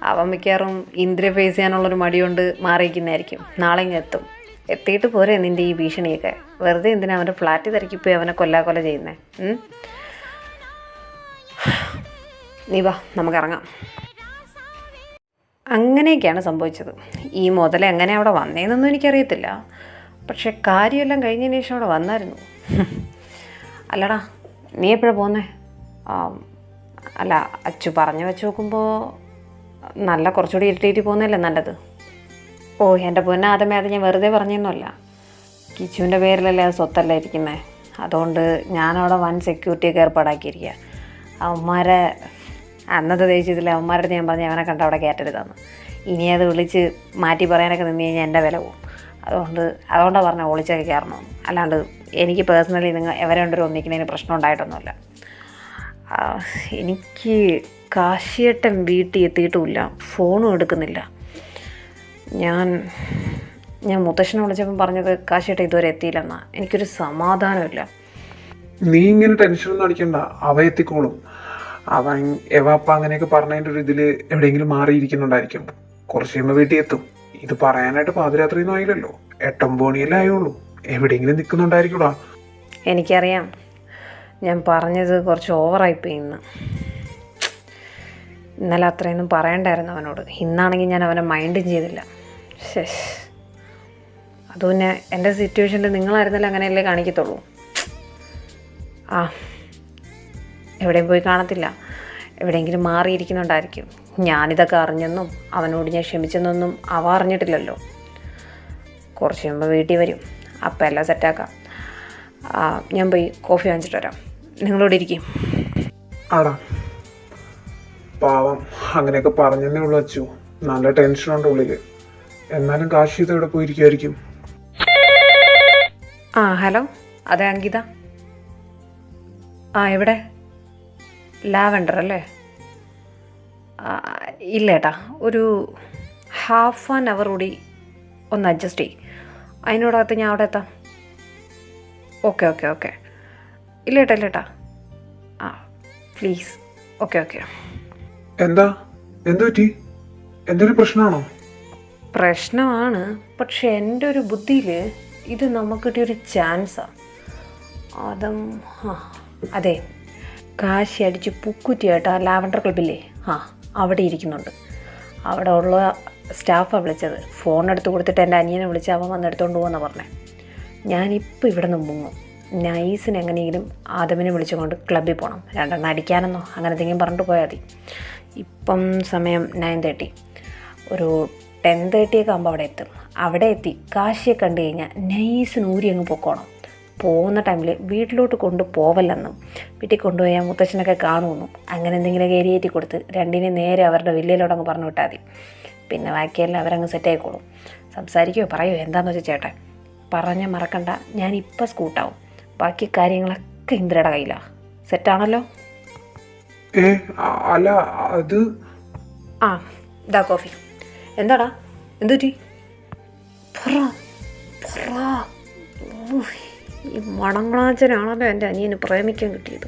അവൻ മിക്കവാറും ഇന്ദ്രിയ ഫേസ് ചെയ്യാനുള്ളൊരു മടി കൊണ്ട് മാറിയിരിക്കുന്നതായിരിക്കും. നാളെ ഇങ്ങ് എത്തും. എത്തിയിട്ട് പോരെ നിൻ്റെ ഈ ഭീഷണിയൊക്കെ? വെറുതെ എന്തിനാ അവൻ്റെ ഫ്ലാറ്റ് തിരക്കിപ്പോയി അവനെ കൊല്ലാക്കൊല ചെയ്യുന്നേ? നീ വാ, നമുക്കിറങ്ങാം. അങ്ങനെയൊക്കെയാണ് സംഭവിച്ചത്. ഈ മുതൽ എങ്ങനെ അവിടെ വന്നേന്നൊന്നും എനിക്കറിയത്തില്ല. പക്ഷെ കാര്യമെല്ലാം കഴിഞ്ഞതിന് ശേഷം അവിടെ വന്നായിരുന്നു. അല്ലടാ, നീ എപ്പോഴാണ് പോകുന്നേ? അല്ല, അച്ചു പറഞ്ഞു വെച്ച് നോക്കുമ്പോൾ നല്ല കുറച്ചുകൂടി ഇരുട്ടിയിട്ട് പോകുന്നതല്ലേ നല്ലത്. ഓ എൻ്റെ പൊന്നെ ആദ്യമേ, അത് ഞാൻ വെറുതെ പറഞ്ഞൊന്നുമല്ല. കിച്ചുവിൻ്റെ പേരിലല്ലേ അത് സ്വത്തല്ല ഇരിക്കുന്നത്. അതുകൊണ്ട് ഞാനവിടെ വൻ സെക്യൂരിറ്റിയൊക്കെ ഏർപ്പാടാക്കിയിരിക്കുക. അവന്മാരെ അന്നത്തെ ദേഷ്യത്തിൽ അവന്മാരുടെ ഞാൻ പറഞ്ഞ് അവനെ കണ്ട അവിടെ കയറ്റരുതെന്ന്. ഇനി അത് വിളിച്ച് മാറ്റി പറയാനൊക്കെ നിന്ന് കഴിഞ്ഞാൽ എൻ്റെ വില പോവും. അതുകൊണ്ടാണ് പറഞ്ഞത് ഒളിച്ചൊക്കെ കയറണമെന്ന്. അല്ലാണ്ട് എനിക്ക് പേഴ്സണലി എവരെ കൊണ്ടൊരു ഒന്നിക്കുന്നതിന് പ്രശ്നം ഉണ്ടായിട്ടൊന്നുമില്ല. എനിക്ക് കാശിയേട്ടൻ വീട്ടിൽ എത്തിയിട്ടുമില്ല, ഫോണും എടുക്കുന്നില്ല. ഞാൻ മുത്തശ്ശനെ വിളിച്ചപ്പം പറഞ്ഞത് കാശിയേട്ടൻ ഇതുവരെ എത്തിയില്ലെന്നാണ്. എനിക്കൊരു സമാധാനമില്ല. നീ ഇങ്ങനെ ടെൻഷനൊന്നും അടിക്കണ്ട, അവ എത്തിക്കോളും. അവൻ എവാപ്പ അങ്ങനെയൊക്കെ പറഞ്ഞതിൻ്റെ ഒരു ഇതിൽ എവിടെയെങ്കിലും മാറിയിരിക്കുന്നുണ്ടായിരിക്കും. കുറച്ച് കഴിയുമ്പോൾ വീട്ടിൽ എത്തും. ഇത് പറയാനായിട്ട് പാതിരാത്രിയൊന്നും ആയില്ലല്ലോ, 8-9 മണിയല്ലേ ആയുള്ളൂ. എവിടെയെങ്കിലും നിൽക്കുന്നുണ്ടായിരിക്കൂടാ. എനിക്കറിയാം, ഞാൻ പറഞ്ഞത് കുറച്ച് ഓവറായിപ്പോയി. ഇന്നലെ അത്രയൊന്നും പറയണ്ടായിരുന്നു അവനോട്. ഇന്നാണെങ്കിൽ ഞാൻ അവനെ മൈൻഡും ചെയ്തില്ല. അത് പിന്നെ എൻ്റെ സിറ്റുവേഷനിൽ നിങ്ങളായിരുന്നല്ലോ അങ്ങനെയല്ലേ കാണിക്കത്തുള്ളൂ. ആ എവിടെയും പോയി കാണത്തില്ല, എവിടെയെങ്കിലും മാറിയിരിക്കുന്നുണ്ടായിരിക്കും. ഞാനിതൊക്കെ അറിഞ്ഞെന്നും അവനോട് ഞാൻ ക്ഷമിച്ചെന്നൊന്നും അവ അറിഞ്ഞിട്ടില്ലല്ലോ. കുറച്ച് മുമ്പ് വീട്ടിൽ വരും, അപ്പം എല്ലാം സെറ്റാക്കാം. ഞാൻ പോയി കോഫി വാങ്ങിച്ചിട്ട് വരാം, നിങ്ങളോട് ഇരിക്കും. ആടാ പാവം, അങ്ങനെയൊക്കെ പറഞ്ഞതേ ഉള്ളൂ അച്ചു. നല്ല ടെൻഷനുണ്ട് ഉള്ളില്. എന്നാലും കാശി ഇത് എവിടെ പോയിരിക്കുമായിരിക്കും. ഹലോ, അതെ അങ്കിത. എവിടെ? ലാവൻഡർ അല്ലേ? ഇല്ല ഏട്ടാ, ഒരു ഹാഫ് ആൻ അവർ കൂടി ഒന്ന് അഡ്ജസ്റ്റ് ചെയ്യും. അതിനോടകത്ത് ഞാൻ അവിടെ എത്താം. Okay okay okay. ഇല്ല ഏട്ടാ. പ്ലീസ്. ഓക്കെ. എന്തു പറ്റി? എന്തൊരു പ്രശ്നമാണോ? പ്രശ്നമാണ്, പക്ഷെ എൻ്റെ ഒരു ബുദ്ധിയിൽ ഇത് നമുക്ക് കിട്ടിയൊരു ചാൻസാണ്. അതെ, കാശി അടിച്ച് പുക്കുറ്റിയായിട്ട് ആ ലാവൻഡർ ക്ലബില്ലേ, അവിടെ ഇരിക്കുന്നുണ്ട്. അവിടെ ഉള്ള സ്റ്റാഫാണ് വിളിച്ചത്. ഫോൺ എടുത്ത് കൊടുത്തിട്ട് എൻ്റെ അനിയനെ വിളിച്ച് അവൻ വന്നെടുത്തോണ്ട് പോകുമെന്നാണ് പറഞ്ഞത്. ഞാനിപ്പോൾ ഇവിടെ നിന്ന് മുങ്ങും. നൈസിന് എങ്ങനെയെങ്കിലും ആദമിനെ വിളിച്ചുകൊണ്ട് ക്ലബ്ബിൽ പോകണം. 2 എണ്ണം അടിക്കാനെന്നോ അങ്ങനെ എന്തെങ്കിലും പറഞ്ഞിട്ട് പോയാൽ മതി. ഇപ്പം സമയം 9:30. ഒരു 10:30 ഒക്കെ ആകുമ്പോൾ അവിടെ എത്തും. അവിടെ എത്തി കാശിയെ കണ്ടു കഴിഞ്ഞാൽ നൈസിന് ഊരി അങ്ങ് പൊക്കോണം. പോകുന്ന ടൈമിൽ വീട്ടിലോട്ട് കൊണ്ടുപോവല്ലെന്നും വീട്ടിൽ കൊണ്ടുപോയാൽ മുത്തച്ഛനൊക്കെ കാണുമെന്നും അങ്ങനെ എന്തെങ്കിലുമൊക്കെ ഏരിയേറ്റി കൊടുത്ത് രണ്ടിനെ നേരെ അവരുടെ വില്ലയിലോട്ട് അങ്ങ് പറഞ്ഞു വിട്ടാൽ മതി. പിന്നെ ബാക്കിയെല്ലാം അവരങ്ങ് സെറ്റായിക്കോളും. സംസാരിക്കുകയോ പറയുമോ എന്താണെന്ന് വെച്ചാൽ ചേട്ടൻ പറഞ്ഞാൽ മറക്കണ്ട, ഞാനിപ്പോൾ സ്കൂട്ടാവും. ബാക്കി കാര്യങ്ങളൊക്കെ ഇന്ദ്രയുടെ കയ്യിലാണ്. സെറ്റാണല്ലോ? അല്ല അത് ഇതാ കോഫി. എന്താടാ, എന്തു പറ്റി? ഈ മണങ്ങളാച്ചനാണല്ലോ എൻ്റെ അനിയന് പ്രേമിക്കാൻ കിട്ടിയത്.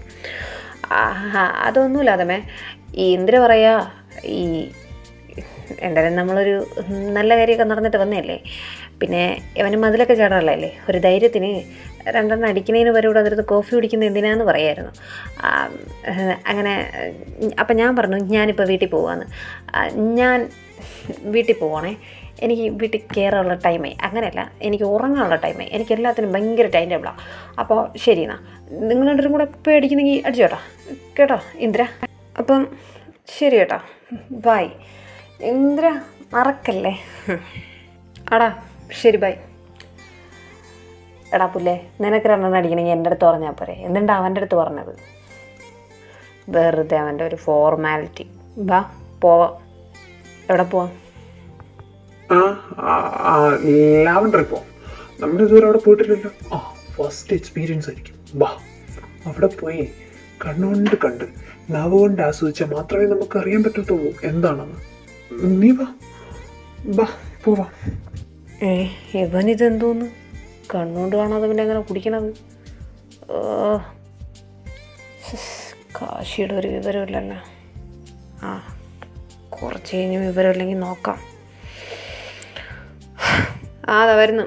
അതൊന്നുമില്ല അതമേ. ഈ ഇന്ദ്ര പറയാ, ഈ എന്തായാലും നമ്മളൊരു നല്ല കാര്യമൊക്കെ നടന്നിട്ട് വന്നതല്ലേ, പിന്നെ ഇവന് മതിലൊക്കെ ചാടാനുള്ളതല്ലേ, ഒരു ധൈര്യത്തിന് 2 എണ്ണം അടിക്കുന്നതിന് പരൂടെ അതിർത്ത് കോഫി കുടിക്കുന്നത് എന്തിനാന്ന് പറയായിരുന്നു. അങ്ങനെ അപ്പം ഞാൻ പറഞ്ഞു ഞാനിപ്പോൾ വീട്ടിൽ പോവാന്ന്. ഞാൻ വീട്ടിൽ പോവാണേ, എനിക്ക് വീട്ടിൽ കയറാനുള്ള ടൈമായി. അങ്ങനെയല്ല, എനിക്ക് ഉറങ്ങാനുള്ള ടൈമായി. എനിക്ക് എല്ലാത്തിനും ഭയങ്കര ടൈം ടേബിളാണ്. അപ്പോൾ ശരി, എന്നാൽ നിങ്ങൾ രണ്ടും കൂടെ ഇപ്പോൾ അടിക്കുന്നെങ്കിൽ അടിച്ചോട്ടാ കേട്ടോ ഇന്ദ്ര. അപ്പം ശരി കേട്ടോ, ബൈ ഇന്ദ്ര, മറക്കല്ലേ. ആടാ ശരി, ബൈ. എടാ പുല്ലേ, നിനക്ക് 2 എണ്ണം അടിക്കണമെങ്കിൽ എൻ്റെ അടുത്ത് പറഞ്ഞാൽ പോരെ, എന്തുണ്ടാ അവൻ്റെ അടുത്ത് പറഞ്ഞത്? വെറുതെ അവൻ്റെ ഒരു ഫോർമാലിറ്റി. വാ പോവാം. എവിടെ പോവാം? ലാവൻഡർ പോവാം. നമ്മൾ ഇതുവരെ അവിടെ പോയിട്ടില്ലല്ലോ. ഫസ്റ്റ് എക്സ്പീരിയൻസ് ആയിരിക്കും. വാ, അവിടെ പോയി കണ്ണുകൊണ്ട് കണ്ട് നാവ് കൊണ്ട് ആസ്വദിച്ചാൽ മാത്രമേ നമുക്ക് അറിയാൻ പറ്റത്തുള്ളൂ എന്താണെന്ന്. നീ വാ പോവാം. ഇവനിതെന്തോന്ന് കണ്ണുകൊണ്ട് കാണാതെ പിന്നെ എങ്ങനെ കുടിക്കണത്? കാശിയുടെ ഒരു വിവരമില്ലല്ലോ. കുറച്ച് കഴിഞ്ഞ് വിവരമില്ലെങ്കിൽ നോക്കാം. അതാ വരുന്നു.